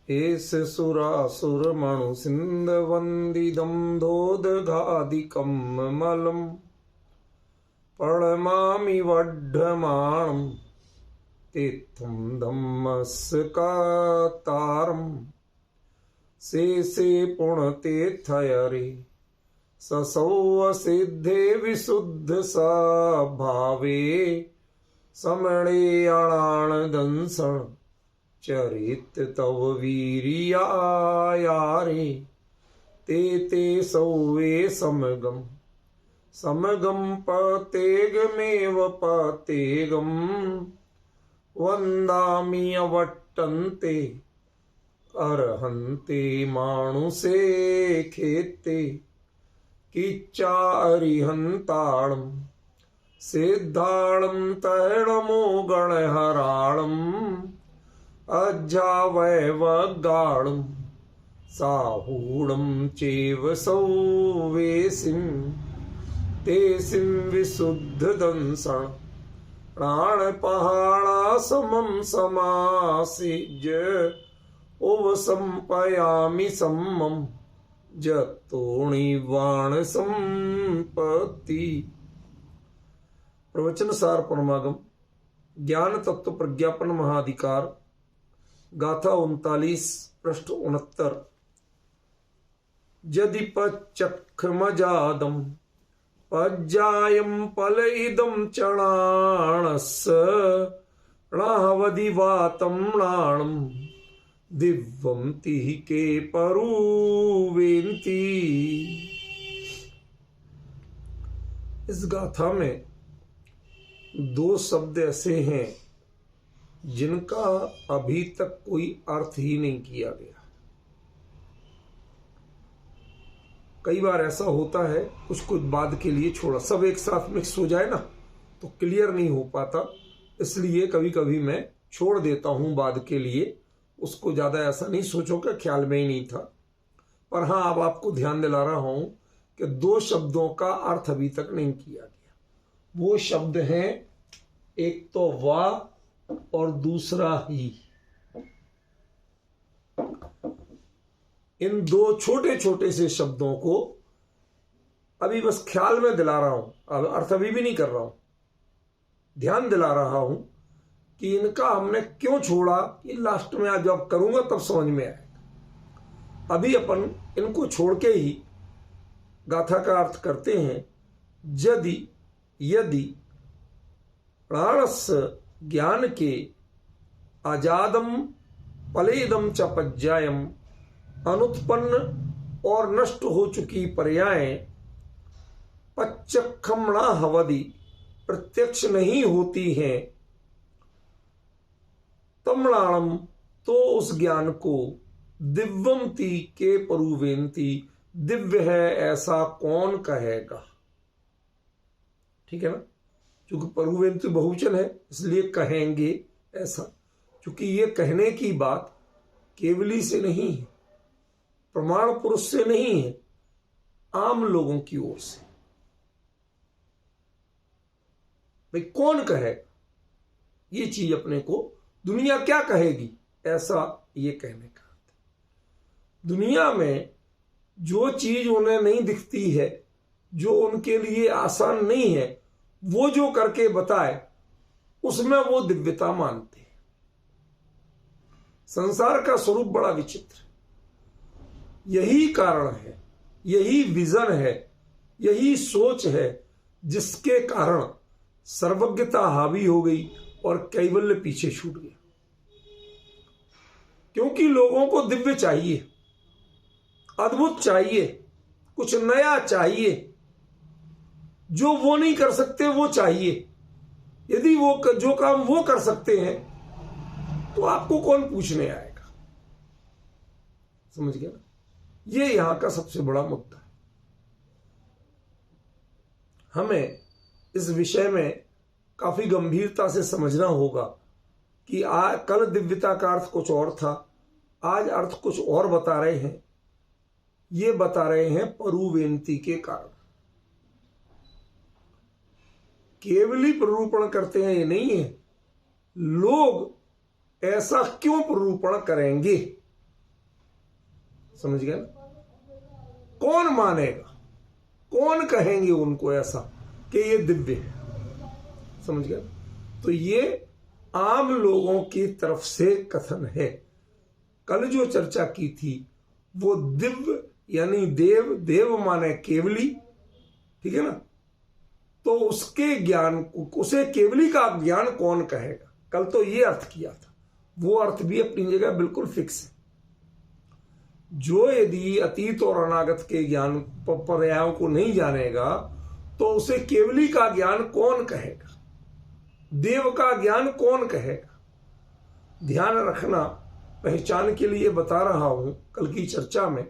एष सुरासुरमणु सिन्धवन्दिदं धोदघादिकं मलं प्रणमामि वढ्ढमाणं तीर्थं धम्मस्कातारं शेषे पुण्यतीर्थयरे ससौवसिद्धे विशुद्धस्वभावे समणे अणाणदंसन् चरित तव वीर्यायारे ते सौवे समगम पतेगमेव पतेगम वन्दामि अवट्टन्ते अर्हन्ते मानुषे खेते किच्चा अरिहन्ताणं सिद्धाणं तैणमो गणहराणम् अज्जावैवगाढं साहूढं चैव सौवेसिं तेसिं विशुद्धदंसन् प्राणपहाणासमं समासिज्य उपसंपयामि सम्मं जतोणिवाण संपत्ति। प्रवचन सार परमागम ज्ञान तत्व प्रज्ञापन महाधिकार गाथा 39 पृष्ठ 69। यदि पच्चखमजादं पज्जायं फलइदं चणाणस्य णाहवदिवातं णाणं दिव्यं तिहिके परुवेन्ति। इस गाथा में दो शब्द ऐसे हैं जिनका अभी तक कोई अर्थ ही नहीं किया गया। कई बार ऐसा होता है कुछ बाद के लिए छोड़ा, सब एक साथ मिक्स हो जाए ना तो क्लियर नहीं हो पाता, इसलिए कभी कभी मैं छोड़ देता हूं बाद के लिए। उसको ज्यादा ऐसा नहीं सोचो कि ख्याल में ही नहीं था, पर हाँ अब आपको ध्यान दिला रहा हूं कि दो शब्दों का अर्थ अभी तक नहीं किया गया। वो शब्द हैं एक तो वाह और दूसरा ही। इन दो छोटे छोटे से शब्दों को अभी बस ख्याल में दिला रहा हूं, अब अर्थ अभी भी नहीं कर रहा हूं, ध्यान दिला रहा हूं कि इनका हमने क्यों छोड़ा। ये लास्ट में आज जब करूंगा तब समझ में आएगा। अभी अपन इनको छोड़ के ही गाथा का अर्थ करते हैं। यदि प्राणस्य ज्ञान के आजादम फलेदम च पज्जायम अनुत्पन्न और नष्ट हो चुकी पर्यायें पच्चखमणा हवदि प्रत्यक्ष नहीं होती हैं, तमणाणम तो उस ज्ञान को दिव्यमति के परुवेंति दिव्य है ऐसा कौन कहेगा। ठीक है ना, क्योंकि परुवेंति बहुवचन है इसलिए कहेंगे ऐसा, क्योंकि ये कहने की बात केवली से नहीं है, प्रमाण पुरुष से नहीं है, आम लोगों की ओर से। भाई कौन कहेगा ये चीज, अपने को दुनिया क्या कहेगी ऐसा ये कहने का अर्थ। दुनिया में जो चीज उन्हें नहीं दिखती है, जो उनके लिए आसान नहीं है, वो जो करके बताए उसमें वो दिव्यता मानते हैं। संसार का स्वरूप बड़ा विचित्र, यही कारण है, यही विजन है, यही सोच है जिसके कारण सर्वज्ञता हावी हो गई और कैवल्य पीछे छूट गया। क्योंकि लोगों को दिव्य चाहिए, अद्भुत चाहिए, कुछ नया चाहिए, जो वो नहीं कर सकते वो चाहिए। यदि वो जो काम वो कर सकते हैं तो आपको कौन पूछने आएगा। समझ गया ना, ये यहां का सबसे बड़ा मुद्दा है। हमें इस विषय में काफी गंभीरता से समझना होगा कि कल दिव्यता का अर्थ कुछ और था, आज अर्थ कुछ और बता रहे हैं। ये बता रहे हैं परुवेंति के कारण। केवली प्ररूपण करते हैं ये नहीं है, लोग ऐसा क्यों प्ररूपण करेंगे? समझ गए ना? कौन मानेगा, कौन कहेंगे उनको ऐसा कि ये दिव्य है? समझ गए? तो ये आम लोगों की तरफ से कथन है। कल जो चर्चा की थी वो दिव्य यानी देव, देव माने केवली, ठीक है ना? तो उसके ज्ञान, उसे केवली का ज्ञान कौन कहेगा? कल तो ये अर्थ किया था, वो अर्थ भी अपनी जगह बिल्कुल फिक्स है। जो यदि अतीत और अनागत के ज्ञान पर्यायों को नहीं जानेगा तो उसे केवली का ज्ञान कौन कहेगा? देव का ज्ञान कौन कहेगा? ध्यान रखना, पहचान के लिए बता रहा हूं। कल की चर्चा में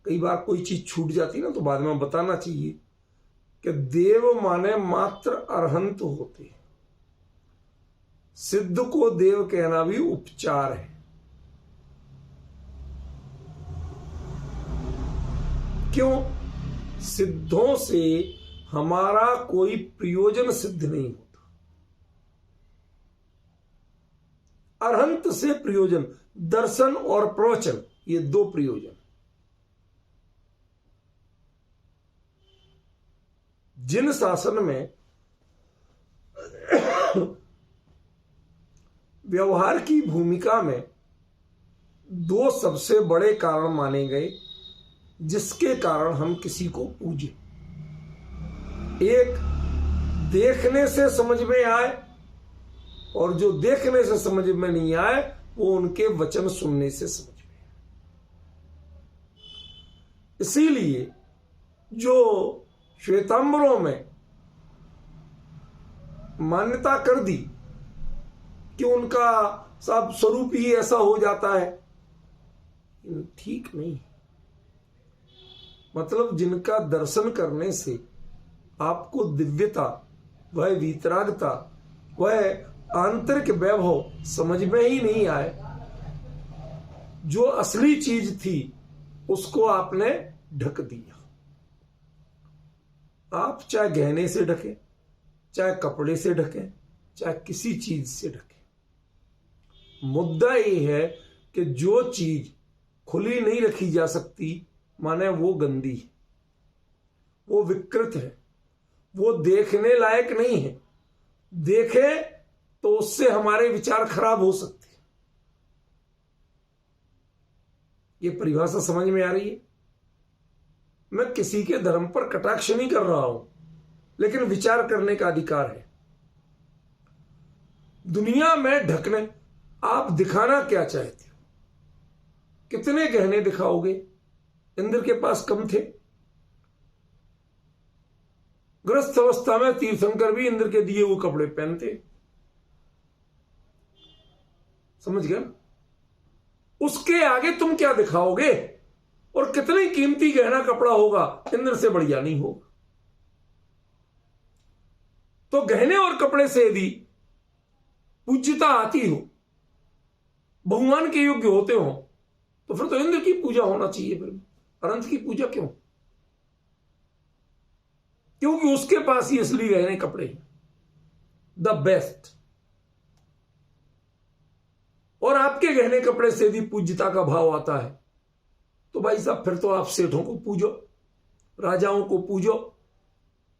कई बार कोई चीज छूट जाती ना तो बाद में बताना चाहिए कि देव माने मात्र अरहंत होते हैं। सिद्ध को देव कहना भी उपचार है। क्यों? सिद्धों से हमारा कोई प्रयोजन सिद्ध नहीं होता। अरहंत से प्रयोजन, दर्शन और प्रवचन, ये दो प्रयोजन। जिन शासन में व्यवहार की भूमिका में दो सबसे बड़े कारण माने गए जिसके कारण हम किसी को पूजे, एक देखने से समझ में आए और जो देखने से समझ में नहीं आए वो उनके वचन सुनने से समझ में आए। इसीलिए जो श्वेतांबरों में मान्यता कर दी कि उनका सब स्वरूप ही ऐसा हो जाता है, ठीक नहीं। मतलब जिनका दर्शन करने से आपको दिव्यता, वह वीतरागता, वह आंतरिक वैभव समझ में ही नहीं आए, जो असली चीज थी उसको आपने ढक दिया। आप चाहे गहने से ढके, चाहे कपड़े से ढके, चाहे किसी चीज से ढके, मुद्दा ये है कि जो चीज खुली नहीं रखी जा सकती माने वो गंदी है, वो विकृत है, वो देखने लायक नहीं है। देखे तो उससे हमारे विचार खराब हो सकते हैं। ये परिभाषा समझ में आ रही है? मैं किसी के धर्म पर कटाक्ष नहीं कर रहा हूं, लेकिन विचार करने का अधिकार है। दुनिया में ढकने, आप दिखाना क्या चाहते हो? कितने गहने दिखाओगे? इंद्र के पास कम थे। गृहस्थ अवस्था में तीर्थंकर भी इंद्र के दिए हुए कपड़े पहनते। समझ गए? उसके आगे तुम क्या दिखाओगे? और कितनी कीमती गहना कपड़ा होगा, इंद्र से बढ़िया नहीं होगा। तो गहने और कपड़े से यदि पूज्यता आती हो, बहुमान के योग्य होते हो, तो फिर तो इंद्र की पूजा होना चाहिए। फिर अनंत की पूजा क्यों? क्योंकि उसके पास ही असली गहने कपड़े हैं, द बेस्ट। और आपके गहने कपड़े से यदि पूज्यता का भाव आता है तो भाई साहब फिर तो आप सेठों को पूजो, राजाओं को पूजो,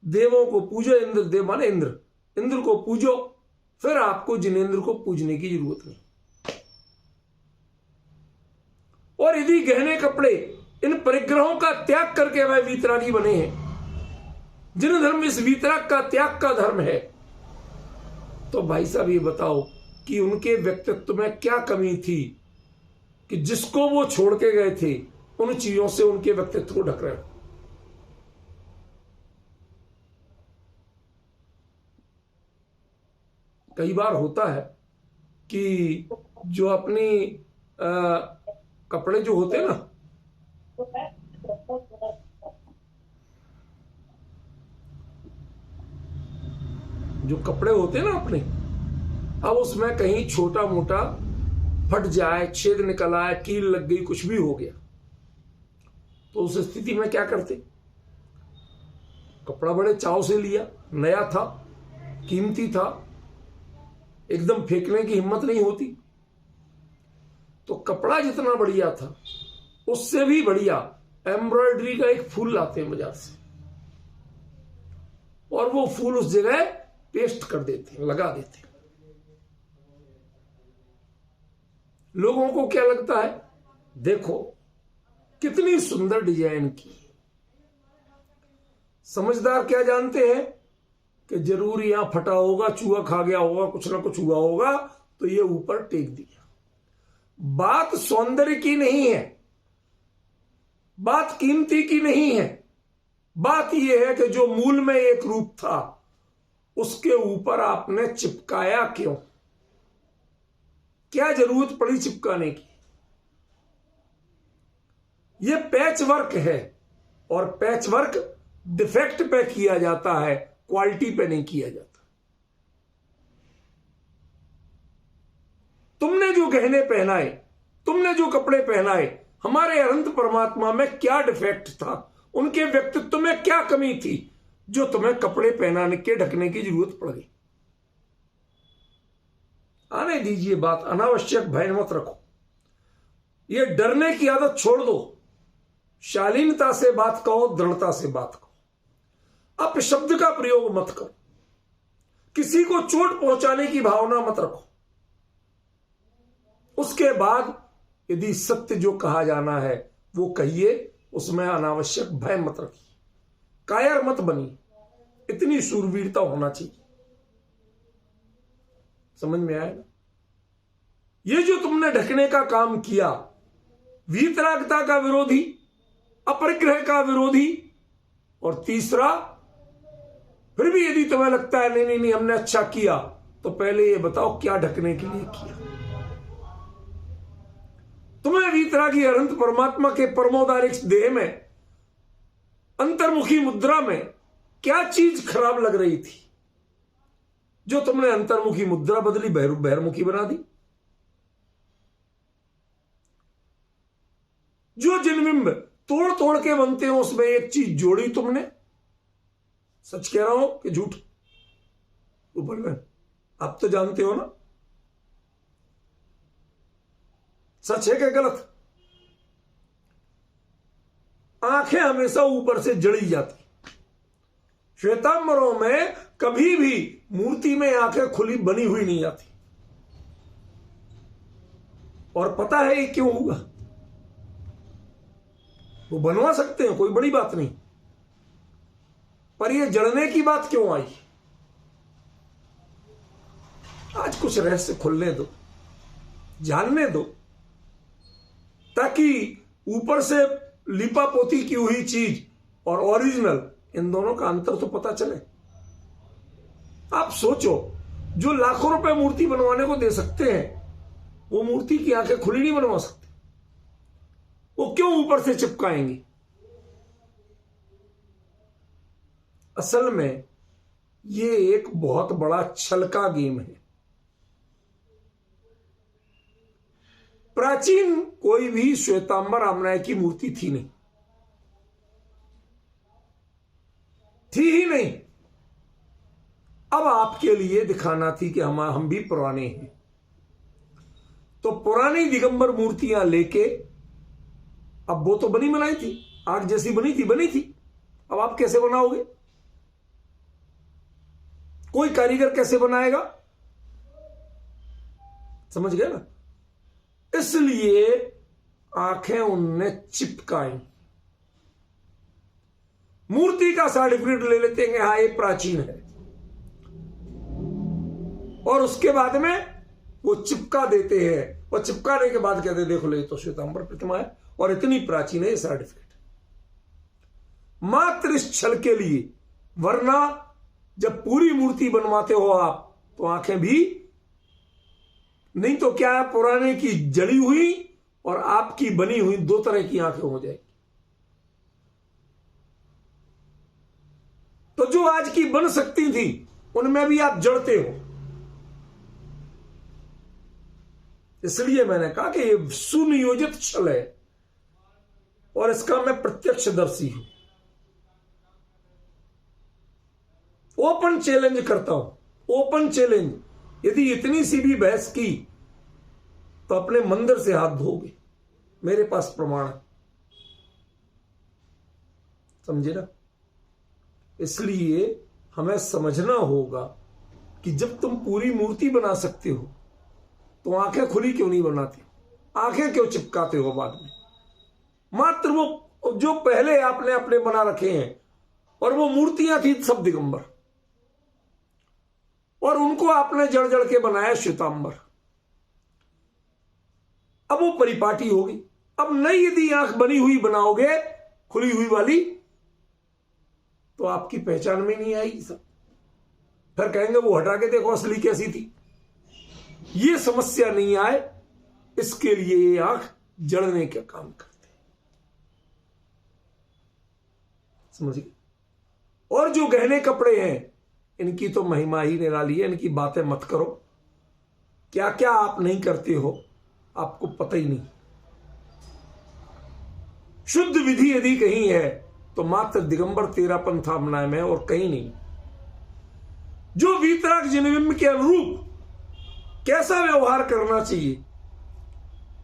देवों को पूजो। इंद्र, देव माने इंद्र, इंद्र को पूजो, फिर आपको जिनेंद्र को पूजने की जरूरत नहीं। और यदि गहने कपड़े इन परिग्रहों का त्याग करके वह वीतरागी बने हैं, जिन धर्म इस वीतराग का त्याग का धर्म है, तो भाई साहब ये बताओ कि उनके व्यक्तित्व में क्या कमी थी कि जिसको वो छोड़ के गए थे उन चीजों से उनके व्यक्तित्व को ढक रहे हो। कई बार होता है कि जो अपनी कपड़े जो होते हैं ना, जो कपड़े होते हैं ना अपने, अब उसमें कहीं छोटा मोटा फट जाए, छेद निकल आए, कील लग गई, कुछ भी हो गया, तो उस स्थिति में क्या करते? कपड़ा बड़े चाव से लिया, नया था, कीमती था, एकदम फेंकने की हिम्मत नहीं होती। तो कपड़ा जितना बढ़िया था उससे भी बढ़िया एम्ब्रॉयडरी का एक फूल लाते हैं बाजार से, और वो फूल उस जगह पेस्ट कर देते हैं, लगा देते हैं। लोगों को क्या लगता है, देखो कितनी सुंदर डिजाइन की। समझदार क्या जानते हैं कि जरूर यहां फटा होगा, चूहा खा गया होगा, कुछ ना कुछ हुआ होगा, तो ये ऊपर टेक दिया। बात सौंदर्य की नहीं है, बात कीमती की नहीं है, बात यह है कि जो मूल में एक रूप था उसके ऊपर आपने चिपकाया क्यों? क्या जरूरत पड़ी चिपकाने की? यह पैच वर्क है, और पैच वर्क डिफेक्ट पे किया जाता है, क्वालिटी पे नहीं किया जाता। तुमने जो गहने पहनाए, तुमने जो कपड़े पहनाए, हमारे अनंत परमात्मा में क्या डिफेक्ट था, उनके व्यक्तित्व में क्या कमी थी जो तुम्हें कपड़े पहनाने के ढकने की जरूरत पड़ गई? आने दीजिए बात, अनावश्यक भय मत रखो। ये डरने की आदत छोड़ दो। शालीनता से बात कहो, दृढ़ता से बात कहो। अपशब्द का प्रयोग मत करो। किसी को चोट पहुंचाने की भावना मत रखो। उसके बाद यदि सत्य जो कहा जाना है वो कहिए, उसमें अनावश्यक भय मत रखिए। कायर मत बनिए, इतनी शूरवीरता होना चाहिए। समझ में आया ना? ये जो तुमने ढकने का काम किया, वीतरागता का विरोधी, अपरिग्रह का विरोधी, और तीसरा, फिर भी यदि तुम्हें लगता है नहीं नहीं नहीं हमने अच्छा किया, तो पहले ये बताओ क्या ढकने के लिए किया? तुम्हें वीतरागी अनंत परमात्मा के परमोदारिक देह में, अंतर्मुखी मुद्रा में क्या चीज खराब लग रही थी जो तुमने अंतर्मुखी मुद्रा बदली, बहिर्मुखी बना दी? जो जिनबिंब तोड़ तोड़ के बनते हो उसमें एक चीज जोड़ी तुमने। सच कह रहा हूं कि झूठ? ऊपर में आप तो जानते हो ना, सच है क्या गलत? आंखें हमेशा ऊपर से जड़ी जाती। श्वेतांबरों में कभी भी मूर्ति में आंखें खुली बनी हुई नहीं आती। और पता है ये क्यों होगा? वो बनवा सकते हैं, कोई बड़ी बात नहीं, पर ये जड़ने की बात क्यों आई? आज कुछ रहस्य खुलने दो, जानने दो, ताकि ऊपर से लिपा पोती की हुई चीज और ओरिजिनल, इन दोनों का अंतर तो पता चले। आप सोचो, जो लाखों रुपए मूर्ति बनवाने को दे सकते हैं, वो मूर्ति की आंखें खुली नहीं बनवा सकते। वो क्यों ऊपर से चिपकाएंगे? असल में ये एक बहुत बड़ा छल का गेम है। प्राचीन कोई भी श्वेतांबर आमनाय की मूर्ति थी नहीं, थी ही नहीं। अब आपके लिए दिखाना थी कि हम भी पुराने हैं, तो पुरानी दिगंबर मूर्तियां लेके, अब वो तो बनी बनाई थी, आग जैसी बनी थी, अब आप कैसे बनाओगे? कोई कारीगर कैसे बनाएगा? समझ गए ना? इसलिए आंखें उनने चिपकाई। मूर्ति का सर्टिफिकेट ले लेते हैं, हाँ ये प्राचीन है, और उसके बाद में वो चिपका देते हैं, और चिपकाने के बाद कहते हैं देखो ले तो श्वेतांबर प्रतिमा है और इतनी प्राचीन है ये सर्टिफिकेट। मात्र इस छल के लिए, वरना जब पूरी मूर्ति बनवाते हो आप तो आंखें भी नहीं, तो क्या है, पुराने की जड़ी हुई और आपकी बनी हुई दो तरह की आंखें हो जाएगी। तो जो आज की बन सकती थी उनमें भी आप जड़ते हो। इसलिए मैंने कहा कि ये सुनियोजित छल है, और इसका मैं प्रत्यक्षदर्शी हूं। ओपन चैलेंज करता हूं, ओपन चैलेंज। यदि इतनी सी भी बहस की तो अपने मंदिर से हाथ धोगे, मेरे पास प्रमाण है। समझे ना? इसलिए हमें समझना होगा कि जब तुम पूरी मूर्ति बना सकते हो तो आंखें खुली क्यों नहीं बनाते हो? आंखें क्यों चिपकाते हो बाद में? मात्र वो जो पहले आपने अपने बना रखे हैं, और वो मूर्तियां थी सब दिगंबर, और उनको आपने जड़ जड़ के बनाया श्वेतांबर। अब वो परिपाटी होगी। अब नई यदि आंख बनी हुई बनाओगे खुली हुई वाली, तो आपकी पहचान में नहीं आएगी सब। फिर कहेंगे वो हटा के देखो असली कैसी थी। ये समस्या नहीं आए, इसके लिए ये आंख जड़ने का काम करते हैं। समझ गए? और जो गहने कपड़े हैं, इनकी तो महिमा ही निराली है, इनकी बातें मत करो। क्या क्या आप नहीं करते हो, आपको पता ही नहीं। शुद्ध विधि यदि कहीं है तो मात्र दिगंबर 13 पंथामनाएं में, और कहीं नहीं। जो वीतराग जिनबिंब के अनुरूप कैसा व्यवहार करना चाहिए,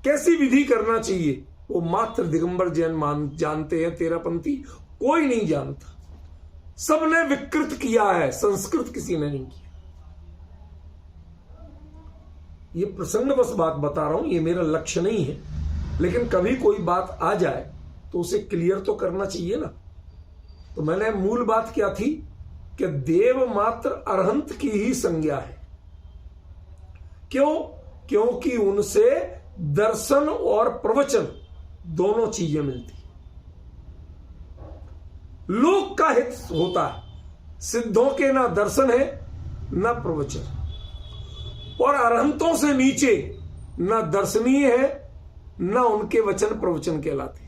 कैसी विधि करना चाहिए, वो मात्र दिगंबर जैन जानते हैं। 13 पंथी कोई नहीं जानता। सबने विकृत किया है, संस्कृत किसी ने नहीं किया। ये प्रसंगवश बात बता रहा हूं, ये मेरा लक्ष्य नहीं है, लेकिन कभी कोई बात आ जाए तो उसे क्लियर तो करना चाहिए ना। तो मैंने मूल बात क्या थी कि देव मात्र अरहंत की ही संज्ञा है। क्यों? क्योंकि उनसे दर्शन और प्रवचन दोनों चीजें मिलती। लोक का हित होता है, सिद्धों के ना दर्शन है ना प्रवचन, और अरहंतों से नीचे ना दर्शनीय है ना उनके वचन प्रवचन कहलाते।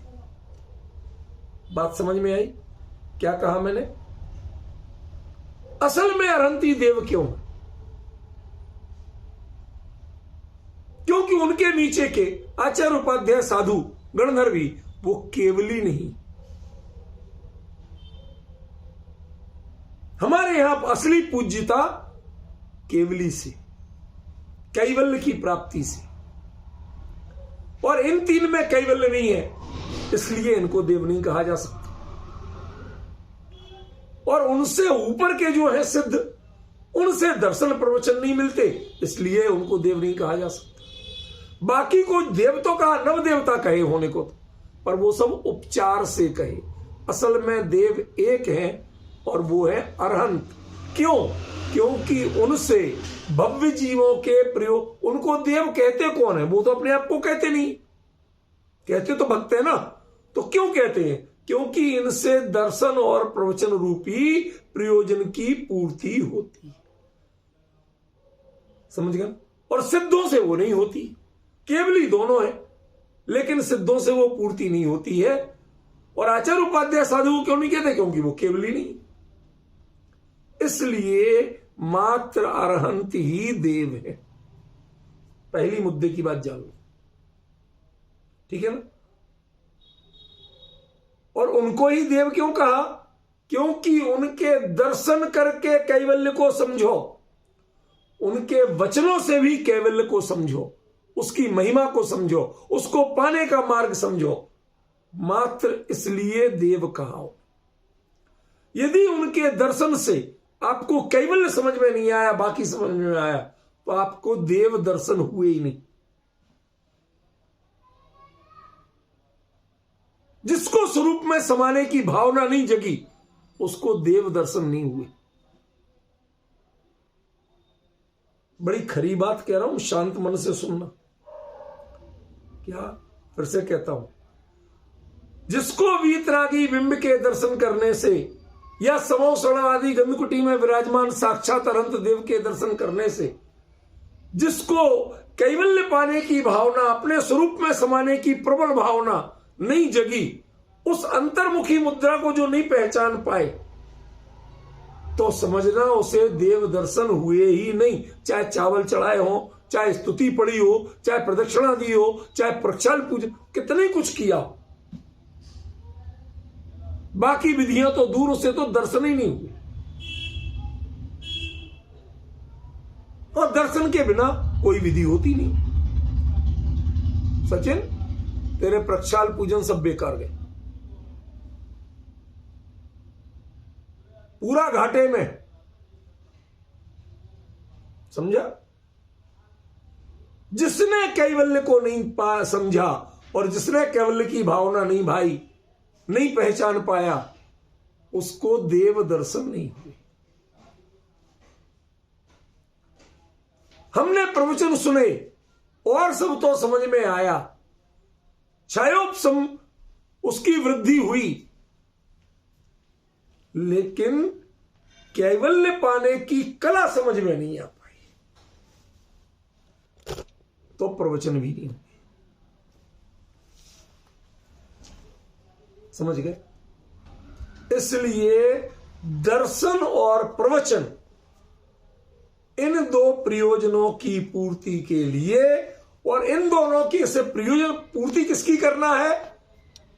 बात समझ में आई? क्या कहा मैंने? असल में अरहंती देव क्यों? क्योंकि उनके नीचे के आचार्य उपाध्याय साधु गणधर भी वो केवली नहीं। हमारे यहां असली पूज्यता केवली से, कैवल्य की प्राप्ति से, और इन तीन में कैवल्य नहीं है, इसलिए इनको देव नहीं कहा जा सकता। और उनसे ऊपर के जो है सिद्ध, उनसे दर्शन प्रवचन नहीं मिलते, इसलिए उनको देव नहीं कहा जा सकता। बाकी को देव तो कहा, नव देवता कहे होने को, पर वो सब उपचार से कहे। असल में देव एक है और वो है अरहंत। क्यों? क्योंकि उनसे भव्य जीवों के प्रयोग, उनको देव कहते कौन है? वो तो अपने आप को कहते नहीं, कहते तो भक्त है ना। तो क्यों कहते हैं? क्योंकि इनसे दर्शन और प्रवचन रूपी प्रयोजन की पूर्ति होती। समझ गए? और सिद्धों से वो नहीं होती। केवली दोनों है, लेकिन सिद्धों से वो पूर्ति नहीं होती है। और आचार्य उपाध्याय साधु क्यों नहीं कहते? क्योंकि वो केवली नहीं। इसलिए मात्र अरहंत ही देव है। पहली मुद्दे की बात जान लो, ठीक है ना? और उनको ही देव क्यों कहा? क्योंकि उनके दर्शन करके कैवल्य को समझो, उनके वचनों से भी कैवल्य को समझो, उसकी महिमा को समझो, उसको पाने का मार्ग समझो। मात्र इसलिए देव कहा। यदि उनके दर्शन से आपको कैवल्य समझ में नहीं आया, बाकी समझ में आया, तो आपको देव दर्शन हुए ही नहीं। जिसको स्वरूप में समाने की भावना नहीं जगी, उसको देव दर्शन नहीं हुए। बड़ी खरी बात कह रहा हूं, शांत मन से सुनना। क्या? फिर से कहता हूं, जिसको वीतरागी बिंब के दर्शन करने से या समोसण आदि गंधकुटी में विराजमान साक्षात अनंत देव के दर्शन करने से, जिसको कैवल्य पाने की भावना, अपने स्वरूप में समाने की प्रबल भावना नहीं जगी, उस अंतर्मुखी मुद्रा को जो नहीं पहचान पाए, तो समझना उसे देव दर्शन हुए ही नहीं। चाहे चावल चढ़ाए हो, चाहे स्तुति पड़ी हो, चाहे प्रदक्षिणा दी हो, चाहे प्रक्षाल पूजन, कितने कुछ किया, बाकी विधियां तो दूर, उससे तो दर्शन ही नहीं हुए। और दर्शन के बिना कोई विधि होती नहीं। सचिन, तेरे प्रक्षाल पूजन सब बेकार गए, पूरा घाटे में, समझा? जिसने कैवल्य को नहीं समझा और जिसने कैवल्य की भावना नहीं भाई, नहीं पहचान पाया, उसको देव दर्शन नहीं हुए। हमने प्रवचन सुने और सब तो समझ में आया, क्षयोपशम उसकी वृद्धि हुई, लेकिन कैवल्य पाने की कला समझ में नहीं आ पाई, तो प्रवचन भी नहीं हुए। समझ गए? इसलिए दर्शन और प्रवचन, इन दो प्रयोजनों की पूर्ति के लिए, और इन दोनों की से प्रयोजन पूर्ति किसकी करना है?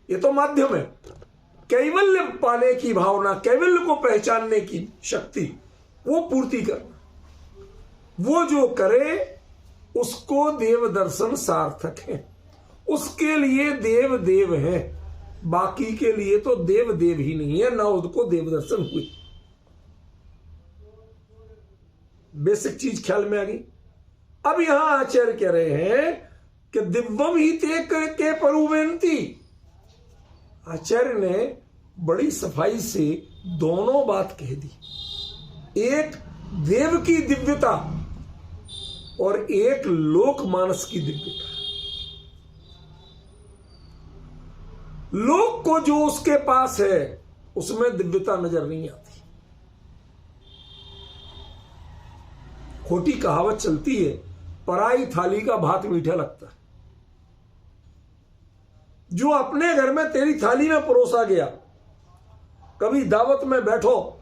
ये तो माध्यम है। कैवल्य पाने की भावना, कैवल्य को पहचानने की शक्ति, वो पूर्ति करना। वो जो करे उसको देव दर्शन सार्थक है, उसके लिए देव देव है, बाकी के लिए तो देव देव ही नहीं है, ना उसको देव दर्शन हुए। बेसिक चीज ख्याल में आ गई। अब यहां आचार्य कह रहे हैं कि दिव्यम ही ते के परुवेंती। आचार्य ने बड़ी सफाई से दोनों बात कह दी, एक देव की दिव्यता और एक लोक मानस की दिव्यता। लोक को जो उसके पास है उसमें दिव्यता नजर नहीं आती। खोटी कहावत चलती है, पराई थाली का भात मीठा लगता है। जो अपने घर में तेरी थाली में परोसा गया, कभी दावत में बैठो,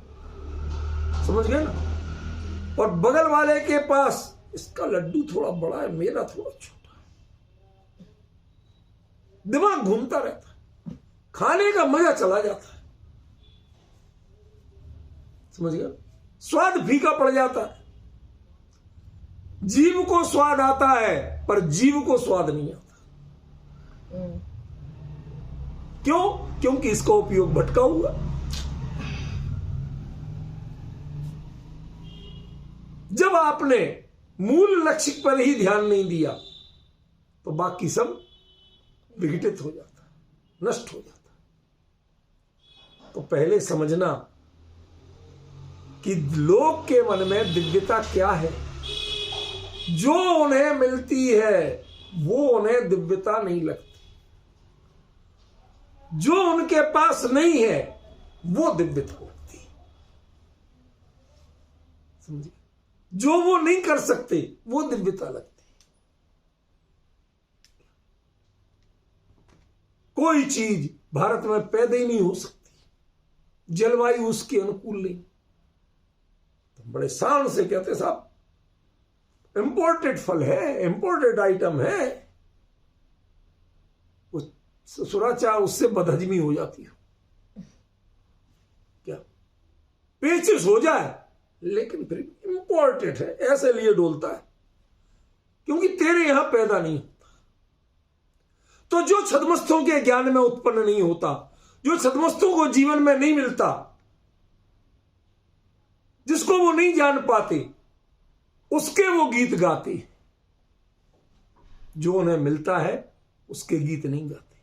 समझ गए ना, और बगल वाले के पास इसका लड्डू थोड़ा बड़ा है, मेरा थोड़ा छोटा है, दिमाग घूमता रहता है, खाने का मजा चला जाता है, समझ गए? स्वाद फीका पड़ जाता है। जीव को स्वाद आता है पर जीव को स्वाद नहीं आता। क्यों? क्योंकि इसका उपयोग भटका हुआ। जब आपने मूल लक्ष्य पर ही ध्यान नहीं दिया तो बाकी सब विघटित हो जाता, नष्ट हो जाता। तो पहले समझना कि लोग के मन में दिव्यता क्या है। जो उन्हें मिलती है वो उन्हें दिव्यता नहीं लगती, जो उनके पास नहीं है वो दिव्यता लगती, समझिए? जो वो नहीं कर सकते वो दिव्यता लगती। कोई चीज भारत में पैदा ही नहीं हो सकती, जलवायु उसके अनुकूल नहीं। तो बड़े शान से कहते साहब इंपोर्टेड फल है, इंपोर्टेड आइटम है, ससुराचार उससे बदहजमी हो जाती है, क्या पेचिश हो जाए, लेकिन फिर इंपोर्टेड है, ऐसे लिए डोलता है क्योंकि तेरे यहां पैदा नहीं होता। तो जो छद्मस्थों के ज्ञान में उत्पन्न नहीं होता, जो छद्मस्थों को जीवन में नहीं मिलता, जिसको वो नहीं जान पाते, उसके वो गीत गाते। जो उन्हें मिलता है उसके गीत नहीं गाते।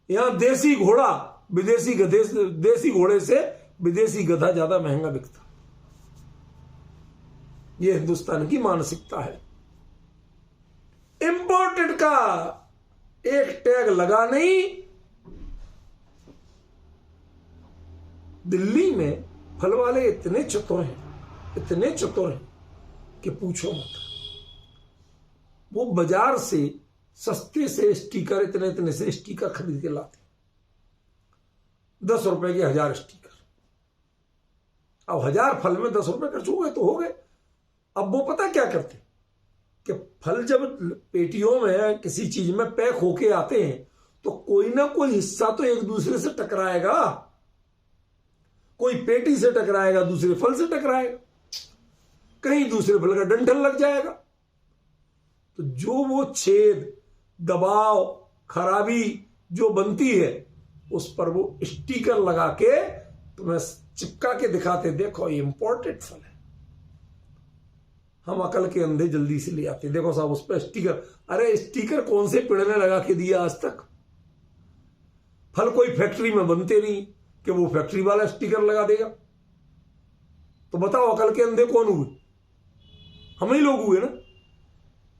यहां देसी घोड़ा विदेशी गधे, देसी घोड़े से विदेशी गधा ज्यादा महंगा बिकता। यह हिंदुस्तान की मानसिकता है। इंपोर्टेड का एक टैग लगा नहीं। दिल्ली में फल वाले इतने चतुर हैं, इतने चतुर हैं कि पूछो मत। वो बाजार से सस्ते से स्टिकर, इतने इतने से स्टिकर खरीद के लाते, 10 रुपए के 1000 स्टिकर। अब 1000 फल में 10 रुपए खर्च हो गए तो हो गए। अब वो पता क्या करते कि फल जब पेटियों में किसी चीज में पैक होके आते हैं तो कोई ना कोई हिस्सा तो एक दूसरे से टकराएगा। कोई पेटी से टकराएगा, दूसरे फल से टकराएगा। कहीं दूसरे फल का डंठल लग जाएगा। तो जो वो छेद, दबाव, खराबी जो बनती है, उस पर वो स्टिकर लगा के तुम्हें चिपका के दिखाते, देखो ये इंपॉर्टेंट फल है। हम अकल के अंधे जल्दी से ले आते, देखो साहब उस पर स्टिकर। अरे स्टिकर कौन से पेड़ ने लगा के दिया आज तक? फल कोई फैक्ट्री में बनते नहीं कि वो फैक्ट्री वाला स्टिकर लगा देगा। तो बताओ अकल के अंधे कौन हुए? हम ही लोग हुए ना।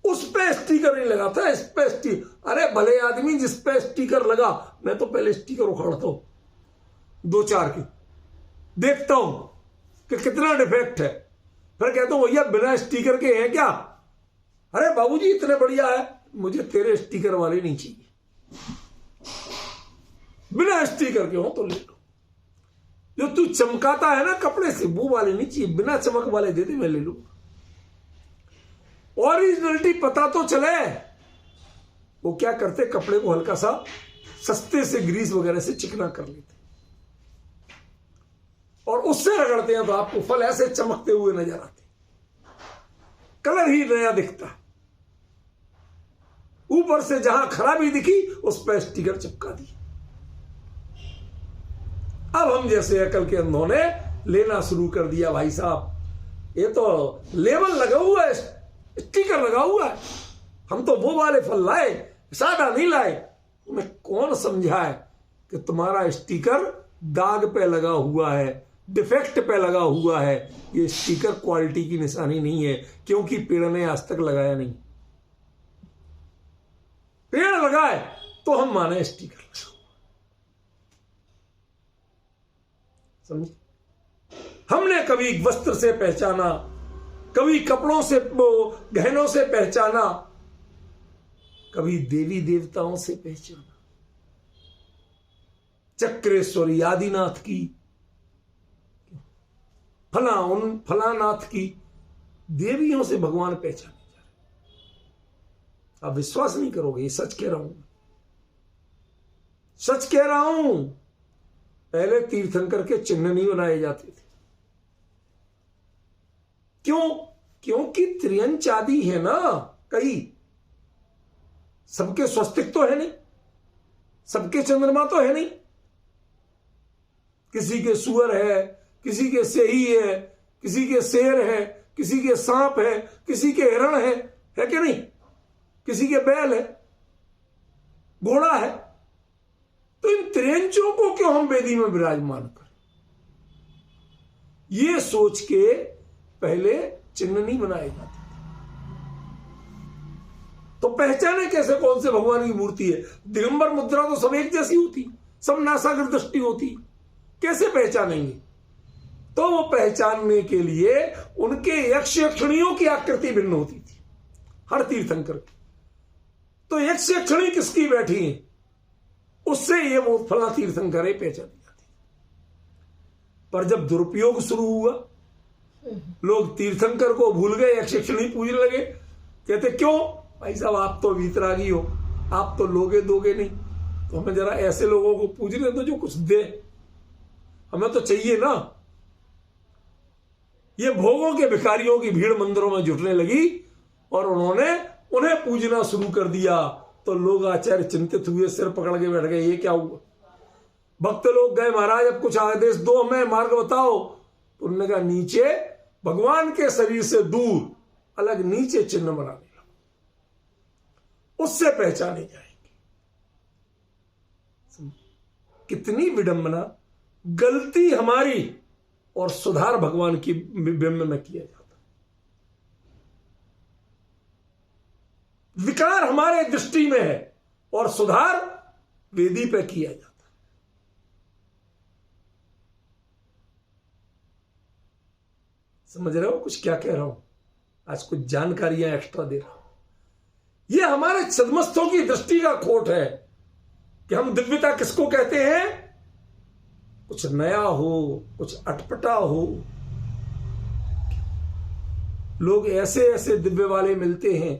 उस पे स्टिकर नहीं लगाता, इस पे स्टिकर। अरे भले आदमी जिस पे स्टिकर लगा, मैं तो पहले स्टिकर उखाड़ता हूं 2-4 के, देखता हूं कि कितना डिफेक्ट है, फिर कहता हूं भैया बिना स्टिकर के हैं क्या? अरे बाबूजी इतने बढ़िया है, मुझे तेरे स्टिकर वाले नहीं चाहिए, बिना स्टिकर के हो तो ले लो। जो तू चमकाता है ना कपड़े से, वो वाले नहीं चाहिए, बिना चमक वाले दे दे, मैं ले लूंगा। ओरिजिनलिटी पता तो चले। वो क्या करते, कपड़े को हल्का सा सस्ते से ग्रीस वगैरह से चिकना कर लेते और उससे रगड़ते हैं, तो आपको फल ऐसे चमकते हुए नजर आते, कलर ही नया दिखता। ऊपर से जहां खराबी दिखी उस पर स्टिकर चिपका दी। अब हम जैसे अकल के अंधों ने लेना शुरू कर दिया, भाई साहब ये तो लेबल लगा हुआ है, स्टिकर लगा हुआ है, हम तो वो वाले फल लाए, सादा नहीं लाए। तुम्हें कौन समझाए कि तुम्हारा स्टिकर दाग पे लगा हुआ है, डिफेक्ट पे लगा हुआ है। ये स्टिकर क्वालिटी की निशानी नहीं है, क्योंकि पेड़ ने आज तक लगाया नहीं। पेड़ लगाए तो हम माने स्टिकर लगा, समझे? हमने कभी वस्त्र से पहचाना, कभी कपड़ों से, गहनों से पहचाना, कभी देवी देवताओं से पहचाना। चक्रेश्वरी आदिनाथ की, फलानाथ की देवियों से भगवान पहचाने जा रहे। आप विश्वास नहीं करोगे, ये सच कह रहा हूं, सच कह रहा हूं। पहले तीर्थंकर के चिन्ह नहीं बनाए जाते थे। क्यों? क्योंकि त्रियंच आदि है ना, कई सबके स्वस्तिक तो है नहीं, सबके चंद्रमा तो है नहीं। किसी के सुअर है, किसी के सेही है, किसी के शेर है, किसी के सांप है, किसी के हिरण है कि नहीं? किसी के बैल है, घोड़ा है। तो इन त्रियंचों को क्यों हम वेदी में विराजमान करें? ये सोच के पहले चिन्ह नहीं बनाए जाते। तो पहचाने कैसे कौन से भगवान की मूर्ति है? दिगंबर मुद्रा तो सब एक जैसी होती, सब नासागर दृष्टि होती, कैसे पहचानेंगे? तो वो पहचानने के लिए उनके यक्ष यक्षिणियों की आकृति भिन्न होती थी हर तीर्थंकर की। तो यक्ष यक्षिणी किसकी बैठी है, उससे ये वो फला तीर्थंकर पहचानी जाती। पर जब दुरुपयोग शुरू हुआ, लोग तीर्थंकर को भूल गए, यक्ष यक्षिणी पूजने लगे। कहते क्यों भाई साहब, आप तो वीतरागी हो, आप तो लोगे दोगे नहीं, तो हमें जरा ऐसे लोगों को पूजने दो जो कुछ दे, हमें तो चाहिए ना। ये भोगों के भिखारियों की भीड़ मंदिरों में जुटने लगी और उन्होंने उन्हें पूजना शुरू कर दिया। तो लोग आचार्य चिंतित हुए, सिर पकड़ के बैठ गए, ये क्या हुआ? भक्त लोग गए, महाराज अब कुछ आदेश दो, हमें मार्ग बताओ। तो उन्होंने कहा नीचे भगवान के शरीर से दूर अलग नीचे चिन्ह बनाने लगा, उससे पहचाने जाएंगे। कितनी विडंबना, गलती हमारी और सुधार भगवान की बिंब में किया जाता। विकार हमारे दृष्टि में है और सुधार वेदी पे किया जाता। समझ रहे हो कुछ क्या कह रहा हूं? आज कुछ जानकारियां एक्स्ट्रा दे रहा हूं। यह हमारे सदमस्तों की दृष्टि का खोट है कि हम दिव्यता किसको कहते हैं? कुछ नया हो, कुछ अटपटा हो। लोग ऐसे ऐसे दिव्य वाले मिलते हैं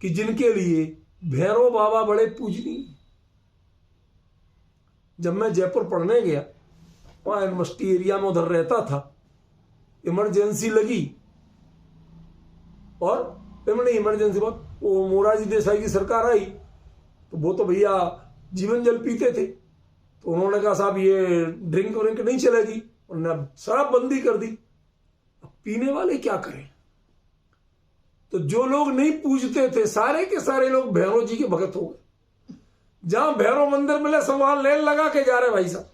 कि जिनके लिए भैरव बाबा बड़े पूजनीय। जब मैं जयपुर पढ़ने गया, वहां यूनिवर्सिटी एरिया में उधर रहता था, इमरजेंसी लगी और इन्होंने इमरजेंसी बात, वो मोरारजी देसाई की सरकार आई तो वो तो भैया जीवन जल पीते थे, तो उन्होंने कहा साहब ये ड्रिंक व्रिंक नहीं चलेगी, उन्होंने शराब बंदी कर दी। अब पीने वाले क्या करें? तो जो लोग नहीं पूजते थे सारे के सारे लोग भैरव जी के भगत हो गए। जहां भैरव मंदिर मिले सब वहां लेन लगा के जा रहे भाई साहब,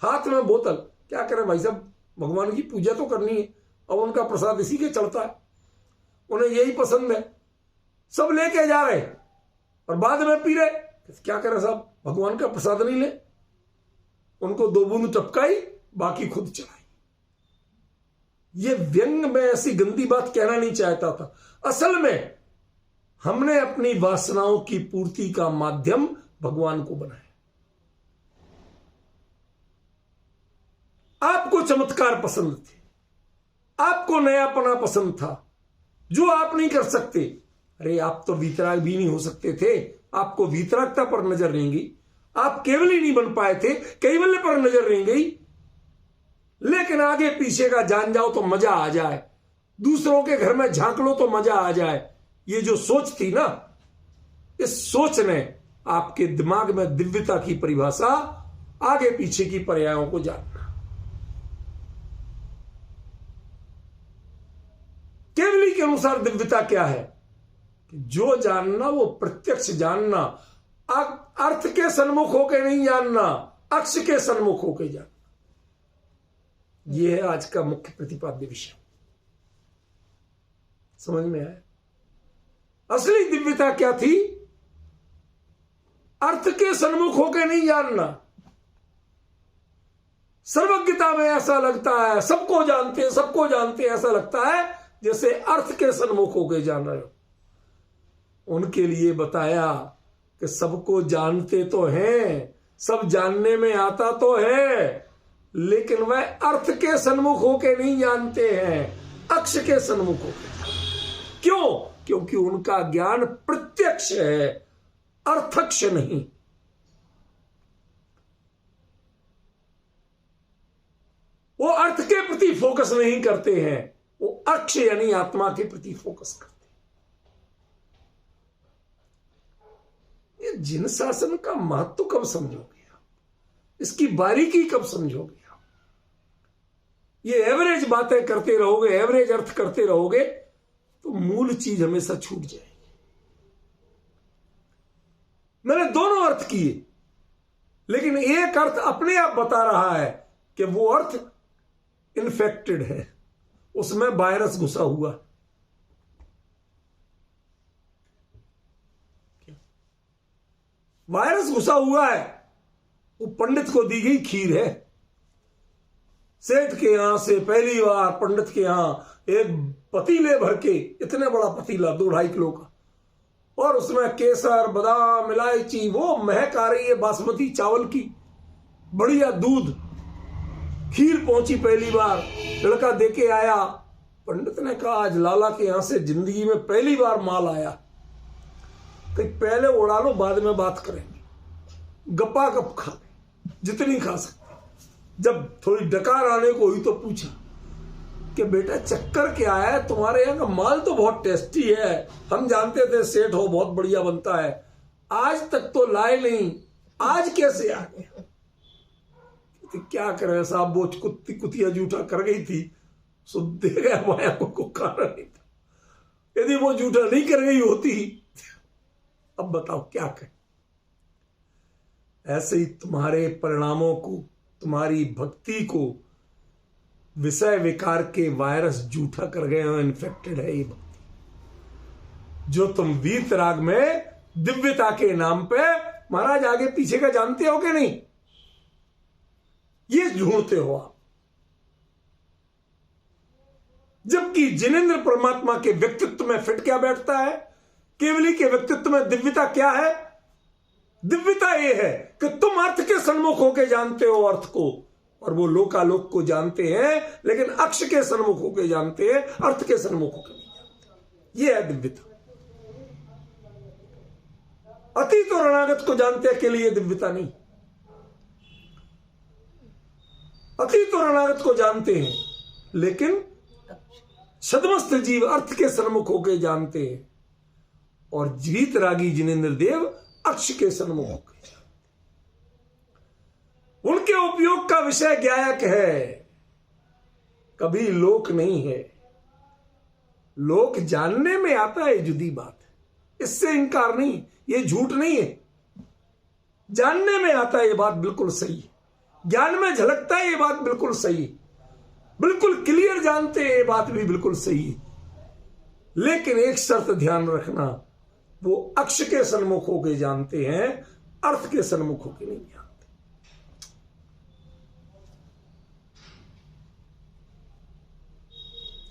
हाथ में बोतल। क्या करें भाई साहब, भगवान की पूजा तो करनी है, अब उनका प्रसाद इसी के चलता है, उन्हें यही पसंद है, सब लेके जा रहे और बाद में पी रहे। क्या करें साहब, भगवान का प्रसाद नहीं ले, उनको 2 बूंद टपकाई, बाकी खुद चलाई। ये व्यंग में ऐसी गंदी बात कहना नहीं चाहता था। असल में हमने अपनी वासनाओं की पूर्ति का माध्यम भगवान को बनाया। आपको चमत्कार पसंद थे, आपको नयापना पसंद था, जो आप नहीं कर सकते। अरे आप तो वीतराग भी नहीं हो सकते थे, आपको वीतरागता पर नजर नहीं गई, आप केवल ही नहीं बन पाए थे, कैवल्य पर नजर नहीं गई। लेकिन आगे पीछे का जान जाओ तो मजा आ जाए, दूसरों के घर में झांक लो तो मजा आ जाए। ये जो सोच थी ना, इस सोच ने आपके दिमाग में दिव्यता की परिभाषा, आगे पीछे की पर्यायों को जानना। केवली के अनुसार दिव्यता क्या है? कि जो जानना वो प्रत्यक्ष जानना, अर्थ के सन्मुख होके नहीं जानना, अक्ष के सन्मुख होके जानना। यह है आज का मुख्य प्रतिपाद्य विषय। समझ में आया? असली दिव्यता क्या थी? अर्थ के सन्मुख होके नहीं जानना। सर्वज्ञता में ऐसा लगता है सबको जानते, सबको जानते, ऐसा लगता है जैसे अर्थ के सन्मुख होके जान रहे हो। उनके लिए बताया कि सबको जानते तो हैं, सब जानने में आता तो है, लेकिन वह अर्थ के सन्मुख होके नहीं जानते हैं, अक्ष के सन्मुख होके। क्यों? क्योंकि उनका ज्ञान प्रत्यक्ष है, अर्थक्ष नहीं। वो अर्थ के प्रति फोकस नहीं करते हैं, वो अक्ष यानी आत्मा के प्रति फोकस करते हैं। ये जिन शासन का महत्व कब समझोगे आप? इसकी बारीकी कब समझोगे आप? ये एवरेज बातें करते रहोगे, एवरेज अर्थ करते रहोगे, तो मूल चीज हमेशा छूट जाएगी। मैंने दोनों अर्थ किए, लेकिन एक अर्थ अपने आप बता रहा है कि वो अर्थ इन्फेक्टेड है, उसमें वायरस घुसा हुआ। वायरस घुसा हुआ है, वो पंडित को दी गई खीर है। सेठ के यहां से पहली बार पंडित के यहां एक पतीले भर के, इतने बड़ा पतीला 2-2.5 किलो का, और उसमें केसर, बादाम, इलायची, वो महक आ रही है बासमती चावल की, बढ़िया दूध, खीर पहुंची पहली बार। लड़का देके आया, पंडित ने कहा आज लाला के यहां से जिंदगी में पहली बार माल आया, कहीं पहले उड़ा लो, बाद में बात करेंगे, गप्पा गप खा ले जितनी खा सकते। जब थोड़ी डकार आने को हुई तो पूछा कि बेटा चक्कर क्या है, तुम्हारे यहाँ का माल तो बहुत टेस्टी है, हम जानते थे सेठ हो बहुत बढ़िया बनता है, आज तक तो लाए नहीं, आज कैसे आ गए? तो क्या करें साहब, वो कुतिया जूठा कर गई थी, सो दे गया, माया को खाना नहीं था। यदि वो जूठा नहीं कर गई होती, अब बताओ क्या करें? ऐसे ही तुम्हारे परिणामों को, तुम्हारी भक्ति को विषय विकार के वायरस जूठा कर गए हो, इन्फेक्टेड है ये भक्ति। जो तुम वीतराग में दिव्यता के नाम पे महाराज आगे पीछे का जानते हो कि नहीं, ये ढूंढते हो आप। जबकि जिनेंद्र परमात्मा के व्यक्तित्व में फिट क्या बैठता है? केवली के व्यक्तित्व में दिव्यता क्या है? दिव्यता यह है कि तुम अर्थ के सन्मुख होके जानते हो अर्थ को, और वो लोकालोक को जानते हैं, लेकिन अक्ष के सन्मुख होके जानते हैं, अर्थ के सन्मुख होके नहीं जानते। यह है दिव्यता। अतीत और अनागत को जानते हैं, के लिए दिव्यता नहीं। अतीत और अनागत को जानते हैं, लेकिन सदमस्त जीव अर्थ के सन्मुख होके जानते हैं, और वीतरागी जिनेंद्र देव अक्ष के सन्मुख होके जानते। उनके उपयोग का विषय ज्ञायक है, कभी लोक नहीं है। लोक जानने में आता है, जुदी बात है, इससे इंकार नहीं, ये झूठ नहीं है। जानने में आता है, ये बात बिल्कुल सही है। ज्ञान में झलकता है, ये बात बिल्कुल सही है। बिल्कुल क्लियर जानते हैं, ये बात भी बिल्कुल सही है। लेकिन एक शर्त ध्यान रखना, वो अक्ष के सन्मुख होके जानते हैं, अर्थ के सन्मुख होके नहीं जानते।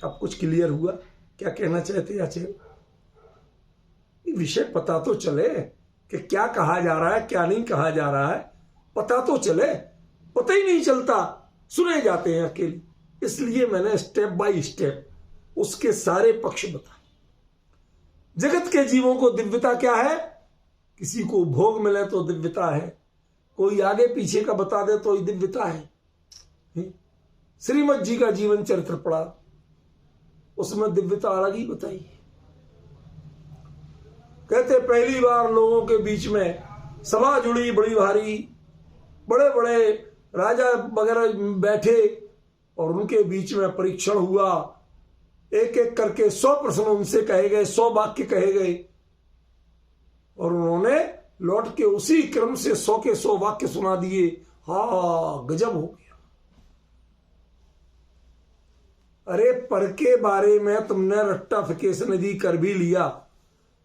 अब कुछ क्लियर हुआ? क्या कहना चाहते आचार्य? विषय पता तो चले कि क्या कहा जा रहा है, क्या नहीं कहा जा रहा है, पता तो चले। पता ही नहीं चलता, सुने जाते हैं अकेले। इसलिए मैंने स्टेप बाय स्टेप उसके सारे पक्ष बताए। जगत के जीवों को दिव्यता क्या है? किसी को भोग मिले तो दिव्यता है, कोई आगे पीछे का बता दे तो दिव्यता है। श्रीमद जी का जीवन चरित्र पढ़ा, उसमें दिव्यता अलग ही बताई है। कहते पहली बार लोगों के बीच में सभा जुड़ी बड़ी भारी, बड़े बड़े राजा वगैरह बैठे और उनके बीच में परीक्षण हुआ। एक एक करके 100 प्रश्न उनसे कहे गए, 100 वाक्य कहे गए, और उन्होंने लौट के उसी क्रम से 100 के 100 वाक्य सुना दिए। हाँ, गजब हो गया। अरे पर के बारे में तुमने रट्टाफिकेशन यदि कर भी लिया,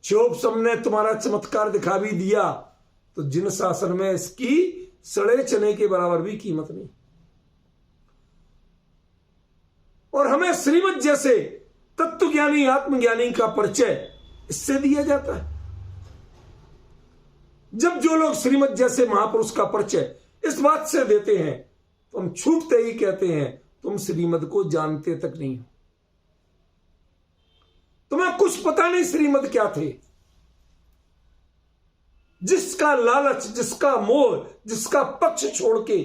चोपसम ने तुम्हारा चमत्कार दिखा भी दिया, तो जिन शासन में इसकी सड़े चने के बराबर भी कीमत नहीं। और हमें श्रीमद् जैसे तत्वज्ञानी आत्मज्ञानी का परिचय इससे दिया जाता है। जब जो लोग श्रीमद् जैसे महापुरुष का परिचय इस बात से देते हैं, तो हम छूटते ही कहते हैं तुम श्रीमद् को जानते तक नहीं हो, तुम्हें कुछ पता नहीं श्रीमद् क्या थे। जिसका लालच, जिसका मोह, जिसका पक्ष छोड़ के